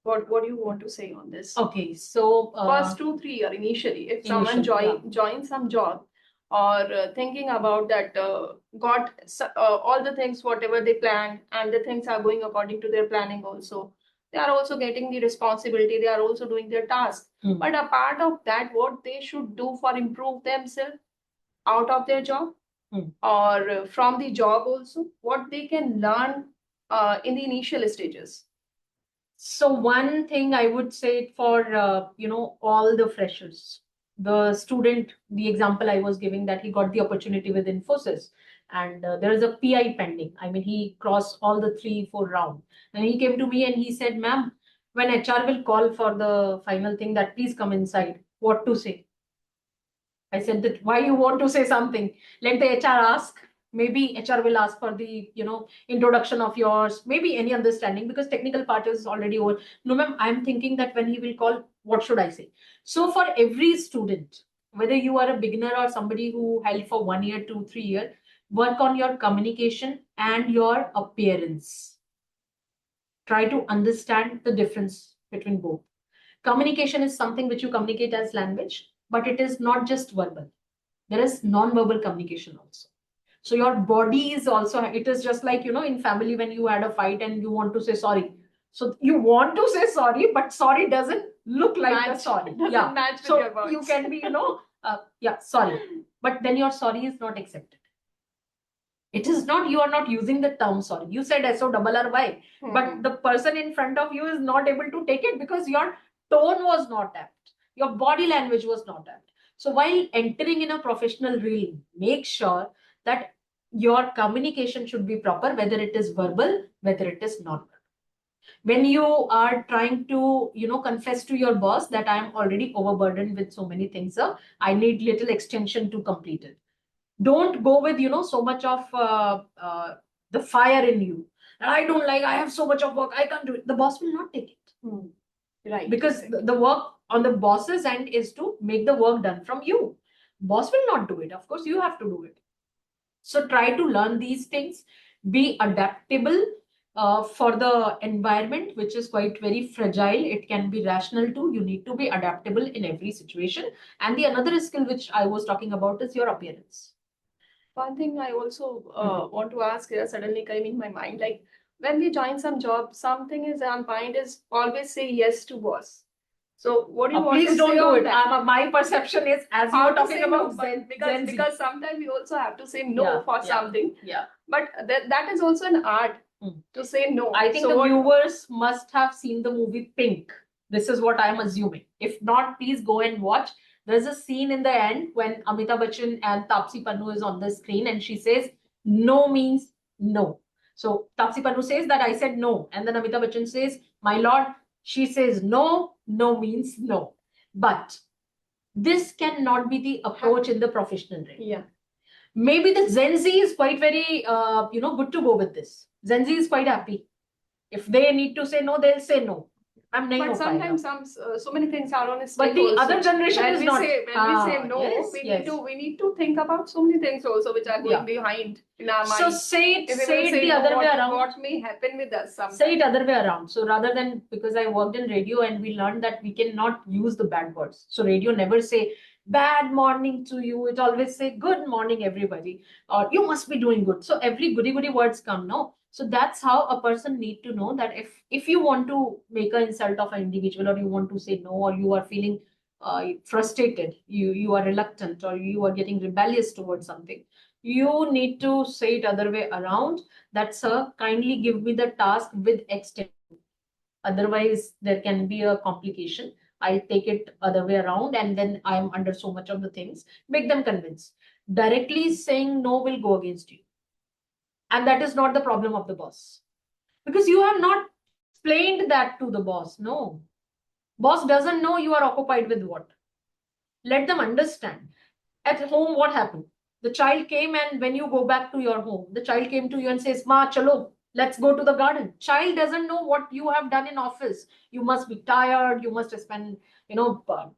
What do you want to say on this? Okay, so first 2-3 years initially, if someone Initially, joins some job, or thinking about that, got all the things whatever they plan, and the things are going according to their planning also, they are also getting the responsibility, they are also doing their task. But a part of that, what they should do for improve themselves out of their job, or from the job also, what they can learn in the initial stages. So one thing I would say for all the freshers, the student, the example I was giving, that he got the opportunity with Infosys, and there is a PI pending. I mean, he crossed all the 3-4 rounds, and he came to me and he said, "Ma'am, when HR will call for the final thing, that please come inside. What to say?" I said that, why you want to say something? Let the HR ask. Maybe HR will ask for the, introduction of yours, maybe any understanding, because technical part is already over. No, ma'am, I'm thinking that when he will call, what should I say? So for every student, whether you are a beginner or somebody who held for 1 year, 2, 3 years, work on your communication and your appearance. Try to understand the difference between both. Communication is something which you communicate as language, but it is not just verbal. There is non-verbal communication also. So your body is also, it is just like, in family when you had a fight and you want to say sorry. So you want to say sorry, but sorry doesn't look like the sorry. Doesn't match with your words. You can be, sorry. But then your sorry is not accepted. It is not, you are not using the term sorry. You said SORRY, but the person in front of you is not able to take it because your tone was not apt. Your body language was not apt. So while entering in a professional realm, make sure that your communication should be proper, whether it is verbal, whether it is non-verbal. When you are trying to, confess to your boss that I am already overburdened with so many things, sir, I need little extension to complete it. Don't go with, so much of the fire in you. I don't like, I have so much of work, I can't do it. The boss will not take it. Right. Because the work on the boss's end is to make the work done from you. Boss will not do it. Of course, you have to do it. So try to learn these things, be adaptable for the environment, which is quite very fragile. It can be rational too. You need to be adaptable in every situation. And the another skill which I was talking about is your appearance. One thing I also want to ask here, suddenly came in my mind, like when we join some job, something is our mind is always say yes to boss. So what do you want Please to don't say do on it. that? My perception is, as you How were to talking say about no, but Gen Z. because sometimes we also have to say no Yeah, for yeah, something. Yeah. But that is also an art to say no. I think So the what- viewers must have seen the movie Pink. This is what I'm assuming. If not, please go and watch. There's a scene in the end when Amitabh Bachchan and Taapsee Pannu is on the screen and she says, no means no. So Taapsee Pannu says that I said no. And then Amitabh Bachchan says, my lord, she says no, no means no. But this cannot be the approach in the professional realm. Yeah. Maybe the Gen Z is quite very, good to go with this. Gen Z is quite happy. If they need to say no, they'll say no. But sometimes so many things are on a But the also. other generation when is we not. Say, when we say no, Yes, we need to think about so many things also which are going behind in our mind. So say it the no, other way around. What may happen with us sometimes. Say it other way around. So rather than, because I worked in radio and we learned that we cannot use the bad words. So radio never say bad morning to you. It always say good morning everybody, or you must be doing good. So every goody words come, no. So that's how a person need to know that if you want to make an insult of an individual, or you want to say no, or you are feeling frustrated, you are reluctant, or you are getting rebellious towards something, you need to say it other way around. That, sir, kindly give me the task with extension. Otherwise, there can be a complication. I'll take it other way around, and then I'm under so much of the things. Make them convince. Directly saying no will go against you. And that is not the problem of the boss. Because you have not explained that to the boss. No. Boss doesn't know you are occupied with what. Let them understand. At home, what happened? The child came, and when you go back to your home, the child came to you and says, Ma, chalo, let's go to the garden. Child doesn't know what you have done in office. You must be tired. You must spend,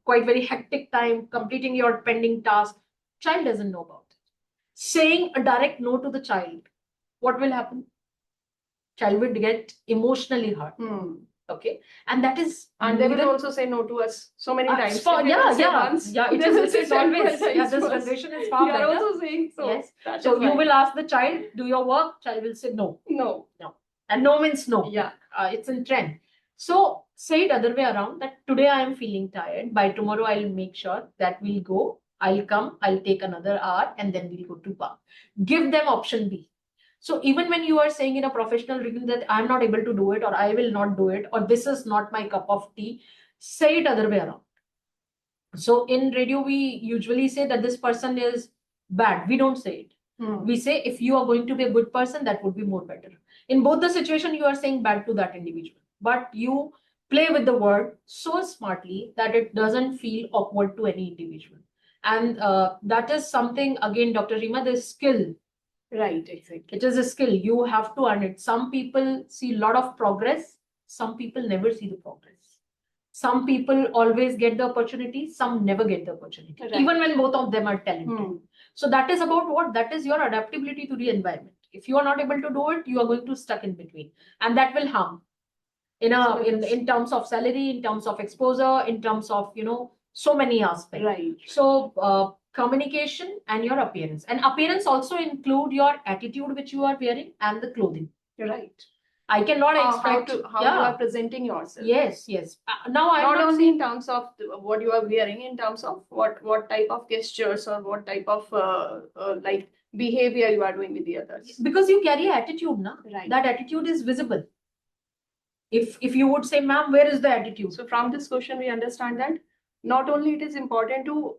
quite very hectic time completing your pending task. Child doesn't know about it. Saying a direct no to the child, what will happen? Child will get emotionally hurt. Okay, and that is, and they will also say no to us so many times. It is always, this generation is far better. You are also saying so. Yes. So you will ask the child, do your work, child will say no. No. And no means no. Yeah. It's in trend. So say it other way around, that today I am feeling tired, by tomorrow I'll make sure that we'll go, I'll come, I'll take another hour, and then we'll go to park. Give them option B. So even when you are saying in a professional review that I'm not able to do it, or I will not do it, or this is not my cup of tea, say it other way around. So in radio, we usually say that this person is bad. We don't say it. We say, if you are going to be a good person, that would be more better. In both the situation, you are saying bad to that individual, but you play with the word so smartly that it doesn't feel awkward to any individual. And that is something, again, Dr. Reema, the skill. Right, exactly. It is a skill. You have to earn it. Some people see a lot of progress. Some people never see the progress. Some people always get the opportunity. Some never get the opportunity, even when both of them are talented. So that is about what? That is your adaptability to the environment. If you are not able to do it, you are going to stuck in between, and that will harm in terms of salary, in terms of exposure, in terms of so many aspects. Right. So communication and your appearance. And appearance also include your attitude which you are wearing and the clothing. Right. I cannot expect how you are presenting yourself. Yes. Now I'm not only in terms of what you are wearing, in terms of what type of gestures or what type of like behavior you are doing with the others. Because you carry attitude, na? Right. That attitude is visible. If you would say, ma'am, where is the attitude? So from this question, we understand that not only it is important to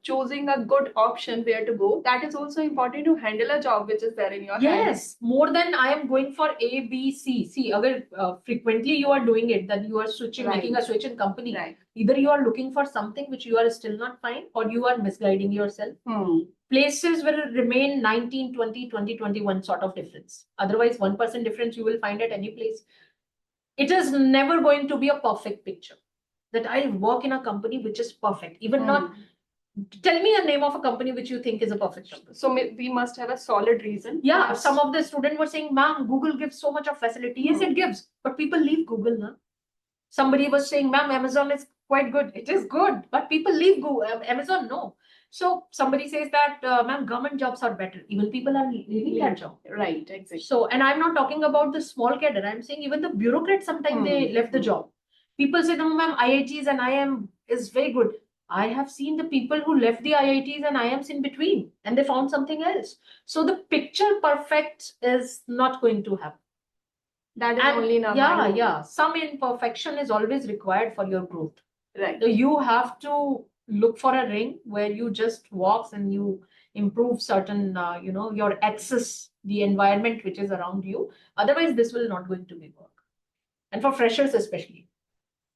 choosing a good option where to go, that is also important to handle a job which is there in your hand. Yes, more than I am going for A, B, C. See, agar frequently you are doing it, then you are switching, Right. making a switch in company. Right. Either you are looking for something which you are still not fine, or you are misguiding yourself. Places will remain 19, 20, 20, 21 sort of difference. Otherwise, 1% difference you will find at any place. It is never going to be a perfect picture. That I work in a company which is perfect. Even not. Tell me a name of a company which you think is a perfect company. So we must have a solid reason. Yeah, some of the students were saying, ma'am, Google gives so much of facility. Yes, it gives, but people leave Google now. Somebody was saying, ma'am, Amazon is quite good. It is good, but people leave Google. Amazon, no. So somebody says that, ma'am, government jobs are better. Even people are leaving that job. Right, exactly. So, and I'm not talking about the small cadre. I'm saying even the bureaucrats, sometimes they left the job. People say, no, ma'am, IITs and IIM is very good. I have seen the people who left the IITs and IIMs in between, and they found something else. So the picture perfect is not going to happen. That is only in our mind. Yeah. Some imperfection is always required for your growth. Right. So you have to look for a ring where you just walk and you improve certain, your access, the environment which is around you. Otherwise, this will not going to be work. And for freshers especially.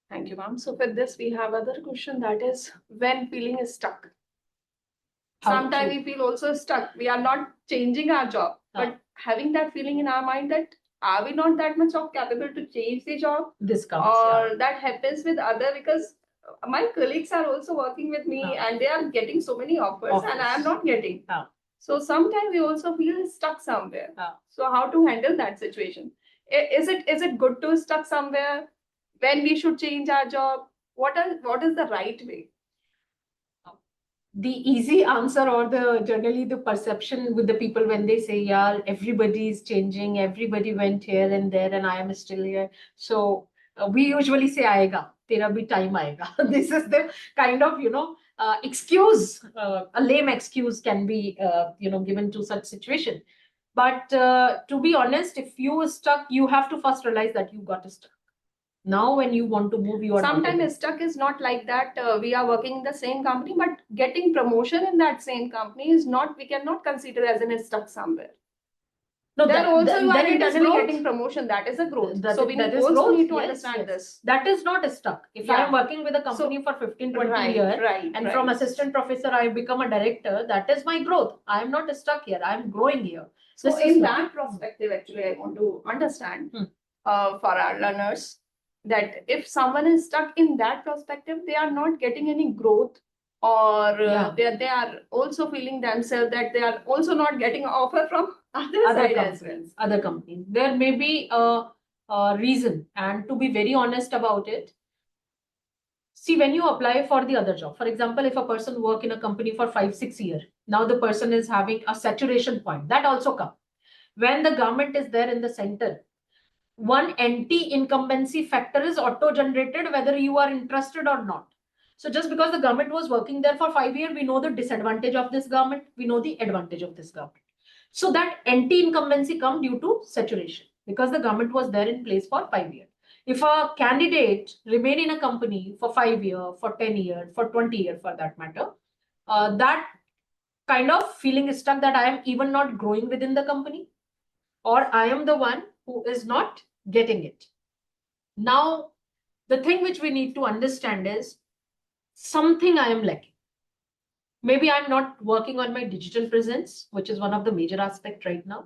Thank you, ma'am. So for this, we have other question, that is when feeling is stuck. Sometimes we feel also stuck. We are not changing our job, but having that feeling in our mind that are we not that much of capable to change the job? This comes. Or that happens with other, because my colleagues are also working with me and they are getting so many offers and I am not getting. So sometimes we also feel stuck somewhere. So how to handle that situation? Is it good to stuck somewhere? When we should change our job? What is the right way? The easy answer, or the generally the perception with the people when they say, yeah, everybody is changing, everybody went here and there, and I am still here. So we usually say, aayega, tera bhi time aayega. This is the kind of, excuse, a lame excuse can be, given to such situation. But to be honest, if you are stuck, you have to first realize that you got stuck. Now, when you want to move, you are sometimes stuck is not like that. We are working in the same company, but getting promotion in that same company is not, we cannot consider as an stuck somewhere. No, then also you are internally getting promotion. That is a growth. So we also need to understand this. That is not stuck. If I am working with a company for 15, 20 years, and from assistant professor I become a director, that is my growth. I am not stuck here. I am growing here. So in that perspective, actually, I want to understand for our learners that if someone is stuck in that perspective, they are not getting any growth, or they are also feeling themselves that they are also not getting an offer from other companies. Other companies. There may be a reason, and to be very honest about it, see, when you apply for the other job, for example, if a person work in a company for 5-6 years, now the person is having a saturation point. That also comes. When the government is there in the center, one anti-incumbency factor is auto-generated whether you are interested or not. So just because the government was working there for 5 years, we know the disadvantage of this government, we know the advantage of this government. So that anti-incumbency comes due to saturation, because the government was there in place for 5 years. If a candidate remain in a company for 5 years, for 10 years, for 20 years for that matter, that kind of feeling is stuck, that I am even not growing within the company, or I am the one who is not getting it. Now, the thing which we need to understand is something I am lacking. Maybe I'm not working on my digital presence, which is one of the major aspects right now.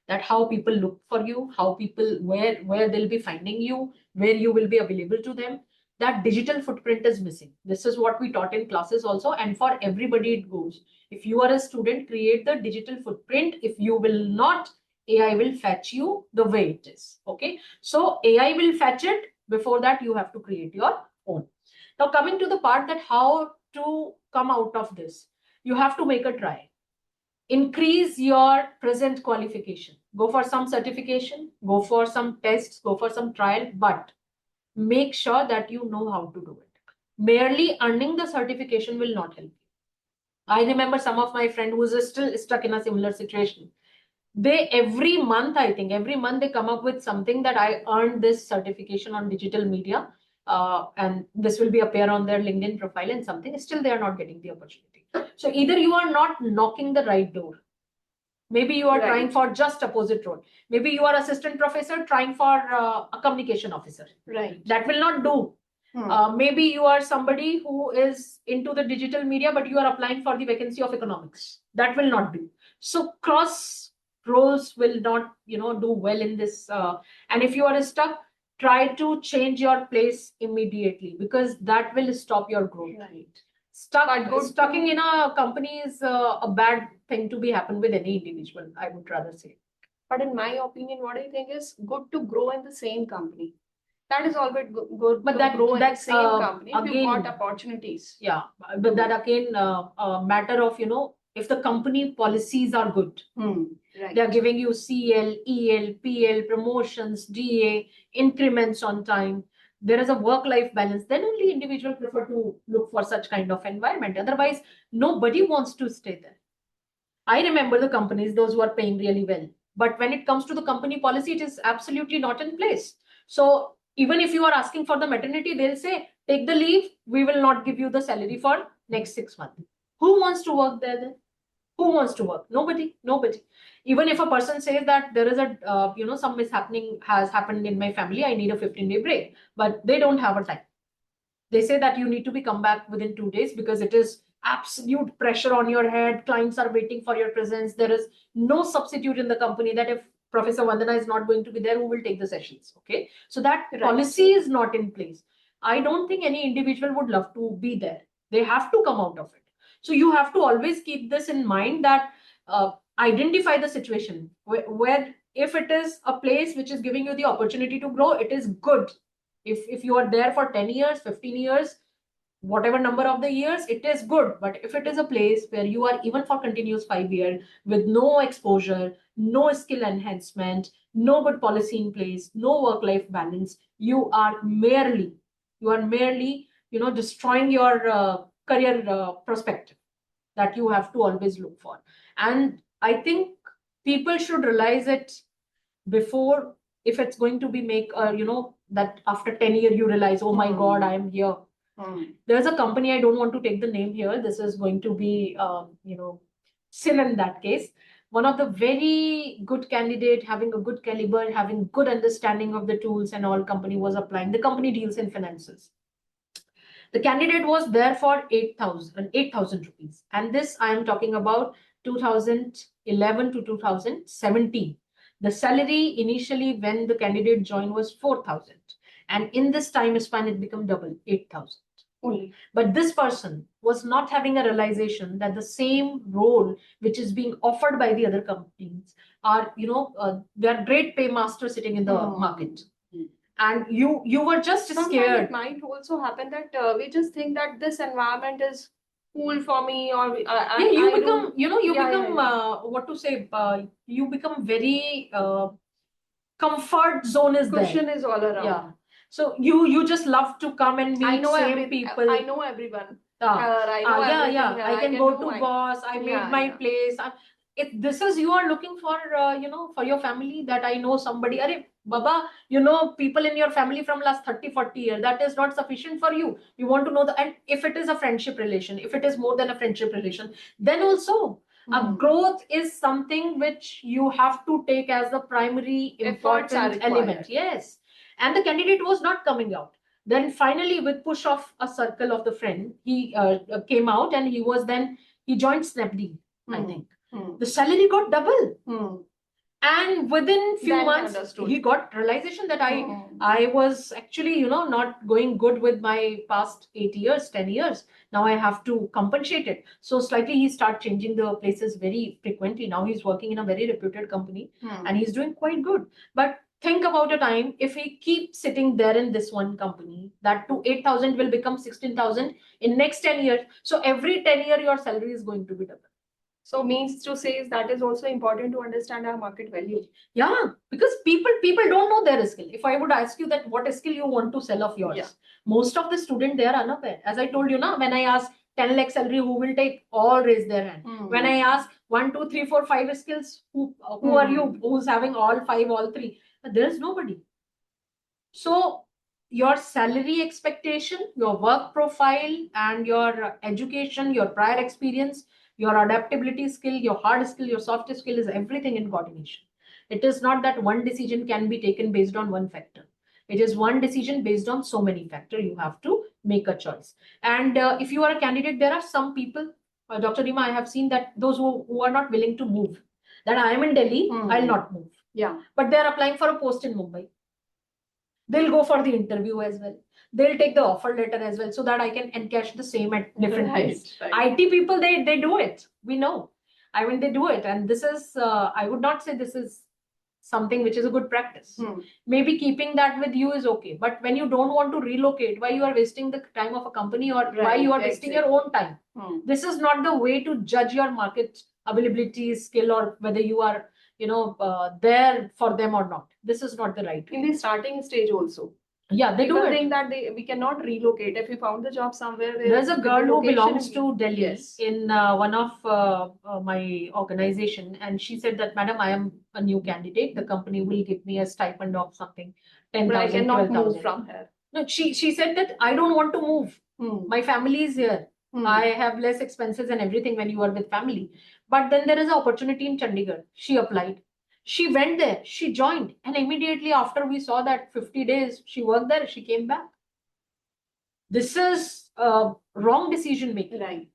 That how people look for you, how people, where they'll be finding you, where you will be available to them. That digital footprint is missing. This is what we taught in classes also, and for everybody it goes. If you are a student, create the digital footprint. If you will not, AI will fetch you the way it is. Okay, so AI will fetch it. Before that, you have to create your own. Now, coming to the part that how to come out of this, you have to make a try. Increase your present qualification. Go for some certification, go for some tests, go for some trial, but make sure that you know how to do it. Merely earning the certification will not help you. I remember some of my friends who are still stuck in a similar situation. They every month they come up with something that I earned this certification on digital media. and this will be appear on their LinkedIn profile and something, still they are not getting the opportunity. So either you are not knocking the right door. Maybe you are trying for just opposite role. Maybe you are assistant professor trying for a communication officer. Right. That will not do. Maybe you are somebody who is into the digital media, but you are applying for the vacancy of economics. That will not do. So cross roles will not, do well in this. And if you are stuck, try to change your place immediately, because that will stop your growth. Right. Stucking in a company is a bad thing to be happen with any individual, I would rather say. But in my opinion, what I think is good to grow in the same company. That is always good. But to grow in the same that, company. If you again- got opportunities. Yeah, but that again, a matter of, if the company policies are good, Right. they are giving you CL, EL, PL, promotions, DA, increments on time, there is a work-life balance, then only individual prefer to look for such kind of environment. Otherwise, nobody wants to stay there. I remember the companies, those who are paying really well. But when it comes to the company policy, it is absolutely not in place. So even if you are asking for the maternity, they'll say, take the leave, we will not give you the salary for next 6 months. Who wants to work there then? Who wants to work? Nobody. Even if a person says that there is a, some mishappening has happened in my family, I need a 15-day break, but they don't have a time. They say that you need to be come back within 2 days because it is absolute pressure on your head. Clients are waiting for your presence. There is no substitute in the company that if Professor Vandana is not going to be there, who will take the sessions? Okay. So that policy is not in place. I don't think any individual would love to be there. They have to come out of it. So you have to always keep this in mind that identify the situation where if it is a place which is giving you the opportunity to grow, it is good. If you are there for 10 years, 15 years, whatever number of the years, it is good. But if it is a place where you are even for continuous 5 years with no exposure, no skill enhancement, no good policy in place, no work-life balance, you are merely, destroying your career perspective that you have to always look for. And I think people should realize it before, if it's going to be make that after 10 years you realize, oh my God, I am here. There's a company, I don't want to take the name here. This is going to be, sin in that case. One of the very good candidate, having a good caliber, having good understanding of the tools and all, company was applying. The company deals in finances. The candidate was there for 8,000 rupees. And this I am talking about 2011 to 2017. The salary initially when the candidate joined was 4,000. And in this time span, it became double, 8,000. Only. But this person was not having a realization that the same role which is being offered by the other companies are, they are great paymaster sitting in the market. And you were just scared. It might also happen that we just think that this environment is cool for me, or you become what to say, you become very comfort zone is cushion there. Is all around. Yeah. So you just love to come and meet same people. I know everyone. I know everything. I can go to boss. I made my place. If this is you are looking for, for your family, that I know somebody. Arey, Baba, people in your family from last 30, 40 years. That is not sufficient for you. You want to know and if it is a friendship relation, if it is more than a friendship relation, then also growth is something which you have to take as the primary important element. Yes. And the candidate was not coming out. Then finally, with push of a circle of the friend, he came out and he joined Snapdeal, I think. The salary got double. And within few months, he got realization that I was actually, not going good with my past 8 years, 10 years. Now I have to compensate it. So slightly he started changing the places very frequently. Now he's working in a very reputed company and he's doing quite good. But think about a time if he keeps sitting there in this one company, that to 8,000 will become 16,000 in next 10 years. So every 10 year, your salary is going to be double. So means to say is that is also important to understand our market value. Yeah, because people don't know their skill. If I would ask you that what skill you want to sell of yours, most of the student they are unaware. As I told you now, when I ask 10 lakh salary, who will take? All raise their hand. When I ask 1, 2, 3, 4, 5 skills, who are you? Who's having all 5, all 3? There is nobody. So your salary expectation, your work profile, and your education, your prior experience, your adaptability skill, your hard skill, your soft skill is everything in coordination. It is not that one decision can be taken based on one factor. It is one decision based on so many factors. You have to make a choice. And if you are a candidate, there are some people, Dr. Reema, I have seen that those who are not willing to move, that I am in Delhi, I'll not move. Yeah. But they are applying for a post in Mumbai. They'll go for the interview as well. They'll take the offer letter as well so that I can encash the same at different place. Right. IT people, they do it. We know. I mean, they do it. And this is, I would not say this is something which is a good practice. Maybe keeping that with you is okay. But when you don't want to relocate, why you are wasting the time of a company, or why you are wasting your own time? This is not the way to judge your market availability, skill, or whether you are there for them or not. This is not the right way. In the starting stage also. Yeah, they People do it. think that we cannot relocate if we found the job somewhere. There's a the girl who location belongs is- to Delhi Yes. in one of my organization, and she said that, Madam, I am a new candidate. The company will give me a stipend of something, But I 10,000, cannot 12,000. move from here. No, she said that I don't want to move. My family is here. I have less expenses and everything when you are with family. But then there is an opportunity in Chandigarh. She applied. She went there. She joined. And immediately after we saw that 50 days, she worked there, she came back. This is wrong decision making. Right.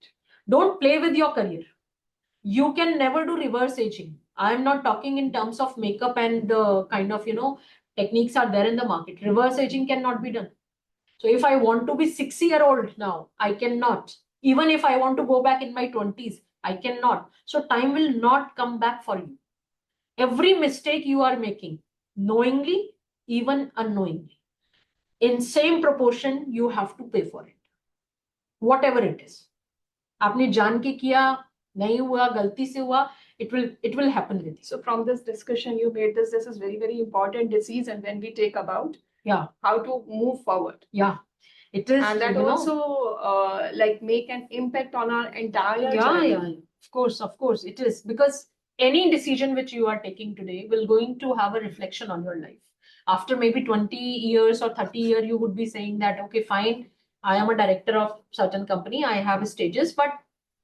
Don't play with your career. You can never do reverse aging. I'm not talking in terms of makeup and the kind of, techniques are there in the market. Reverse aging cannot be done. So if I want to be 6-year-old now, I cannot. Even if I want to go back in my 20s, I cannot. So time will not come back for you. Every mistake you are making, knowingly, even unknowingly, in same proportion, you have to pay for it. Whatever it is. आपने जान के किया, नहीं हुआ, गलती से हुआ, it will happen with you. So from this discussion you made, this is very, very important decision when we take about how to move forward. Yeah. It is, and that also like make an impact on our entire journey. Yeah. Of course it is, because any decision which you are taking today will going to have a reflection on your life. After maybe 20 years or 30 years, you would be saying that, okay, fine, I am a director of certain company, I have stages, but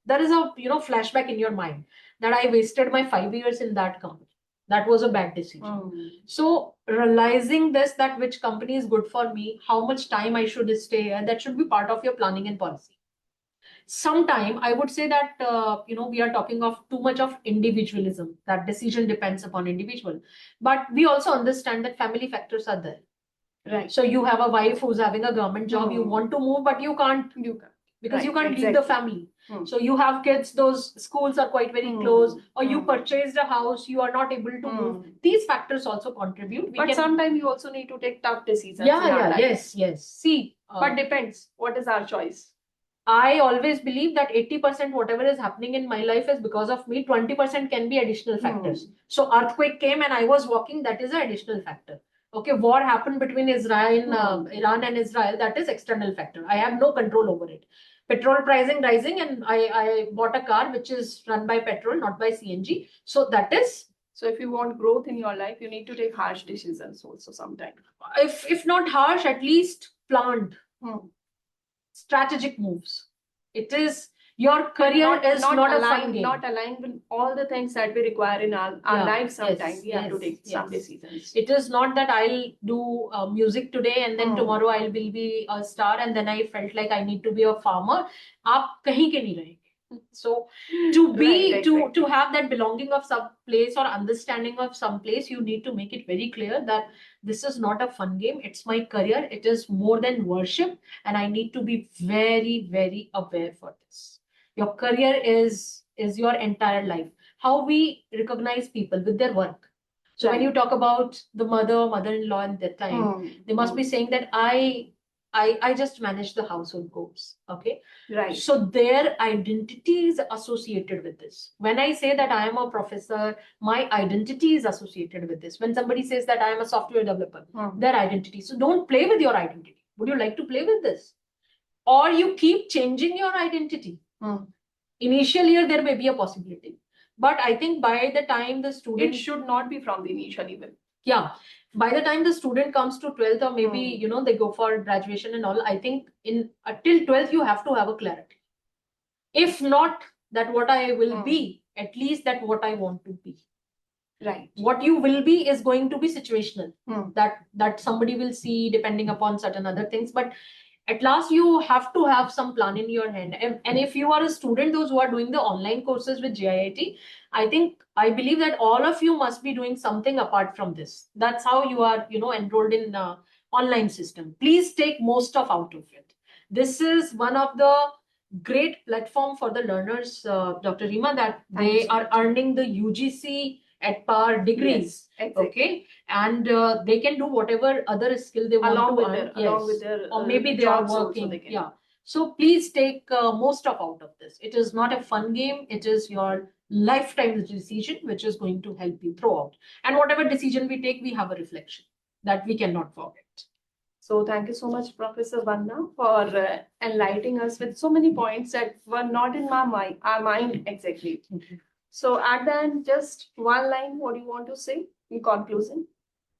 there is a flashback in your mind that I wasted my 5 years in that company. That was a bad decision. So realizing this, that which company is good for me, how much time I should stay here, that should be part of your planning and policy. Sometime I would say that we are talking of too much of individualism, that decision depends upon individual, but we also understand that family factors are there. Right. So you have a wife who's having a government job, you want to move, but you can't because you can't leave the family. So you have kids, those schools are quite very close, or you purchased a house, you are not able to move. These factors also contribute. But sometimes you also need to take tough decisions. Yes. See, but depends. What is our choice? I always believe that 80% whatever is happening in my life is because of me. 20% can be additional factors. So earthquake came and I was walking, that is an additional factor. Okay, war happened between Iran and Israel, that is external factor. I have no control over it. Petrol pricing rising, and I bought a car which is run by petrol, not by CNG. So that is. So if you want growth in your life, you need to take harsh decisions also sometimes. If not harsh, at least planned. Strategic moves. It is your career is not a fun game. Not aligned with all the things that we require in our life. Sometimes we have to take some decisions. It is not that I'll do music today and then tomorrow I will be a star, and then I felt like I need to be a farmer. आप कहीं के नहीं रहेंगे. So to be to have that belonging of some place or understanding of some place, you need to make it very clear that this is not a fun game. It's my career. It is more than worship, and I need to be very, very aware for this. Your career is your entire life. How we recognize people with their work. So when you talk about the mother-in-law at that time, they must be saying that I just manage the household goals. Okay. Right. So their identity is associated with this. When I say that I am a professor, my identity is associated with this. When somebody says that I am a software developer, their identity. So don't play with your identity. Would you like to play with this? Or you keep changing your identity. Initial year, there may be a possibility. But I think by the time the student... It should not be from the initial even. Yeah. by the time the student comes to 12th, or maybe, Hmm. you know, they go for graduation and all, I think till 12th, you have to have a clarity. If not that what I will Hmm. be, at least that what I want to be. Right. What you will be is going to be situational. Hmm. That somebody will see depending upon certain other things. But at last, you have to have some plan in your hand. And if you are a student, those who are doing the online courses with JIIT, I believe that all of you must be doing something apart from this. That's how you are, you know, enrolled in online system. Please take most of out of it. This is one of the great platform for the learners, Dr. Reema, that Thank you they so are much. earning the UGC at par degrees. Yes, exactly. Okay, and they can do whatever other skill they want Along to with earn. their, along with their Or maybe they are jobs also working. they can. Yeah. So please take most of out of this. It is not a fun game. It is your lifetime decision, which is going to help you throughout. And whatever decision we take, we have a reflection that we cannot forget. So thank you so much, Professor Vandana, for enlightening us with so many points that were not in our mind exactly. So at the end, just one line, what do you want to say in conclusion?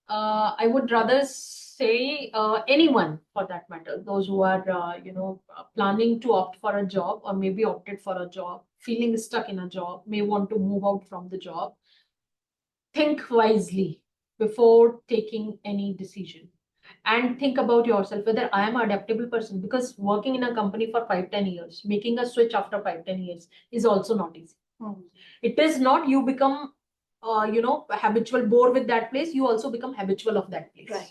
I would rather say anyone for that matter, those who are, planning to opt for a job, or maybe opted for a job, feeling stuck in a job, may want to move out from the job. Think wisely before taking any decision, and think about yourself whether I am an adaptable person, because working in a company for 5-10 years, making a switch after 5-10 years is also not easy. It is not you become habitual, bore with that place, you also become habitual of that place. Right.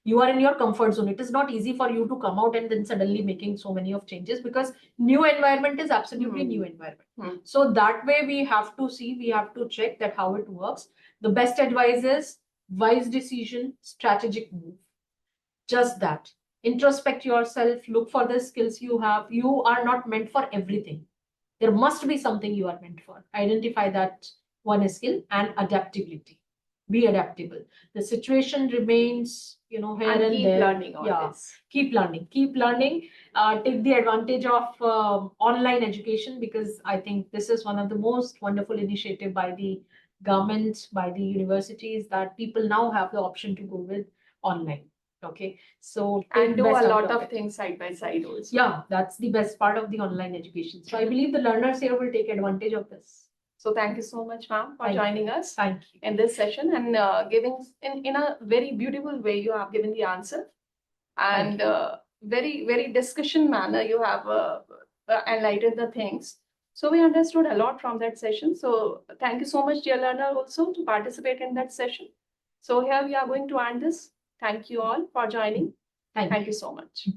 You are in your comfort zone. It is not easy for you to come out and then suddenly making so many of changes, because new environment is absolutely new environment. So that way we have to see, we have to check that how it works. The best advice is wise decision, strategic move. Just that. Introspect yourself, look for the skills you have. You are not meant for everything. There must be something you are meant for. Identify that one skill, and adaptability. Be adaptable. The situation remains, here And and keep there. learning always. Keep learning. Keep learning. Take the advantage of online education, because I think this is one of the most wonderful initiative by the government, by the universities, that people now have the option to go with online. Okay, so And do a best out lot of of it. things side by side also. Yeah, that's the best part of the online education. So I believe the learners here will take advantage of this. So thank you so much, ma'am, for Thank you. joining us Thank you. in this session and giving in a very beautiful way you have given the answer, and very very discussion manner you have enlightened the things. So we understood a lot from that session. So thank you so much, dear learner, also to participate in that session. So here we are going to end this. Thank you all for joining. Thank you so much.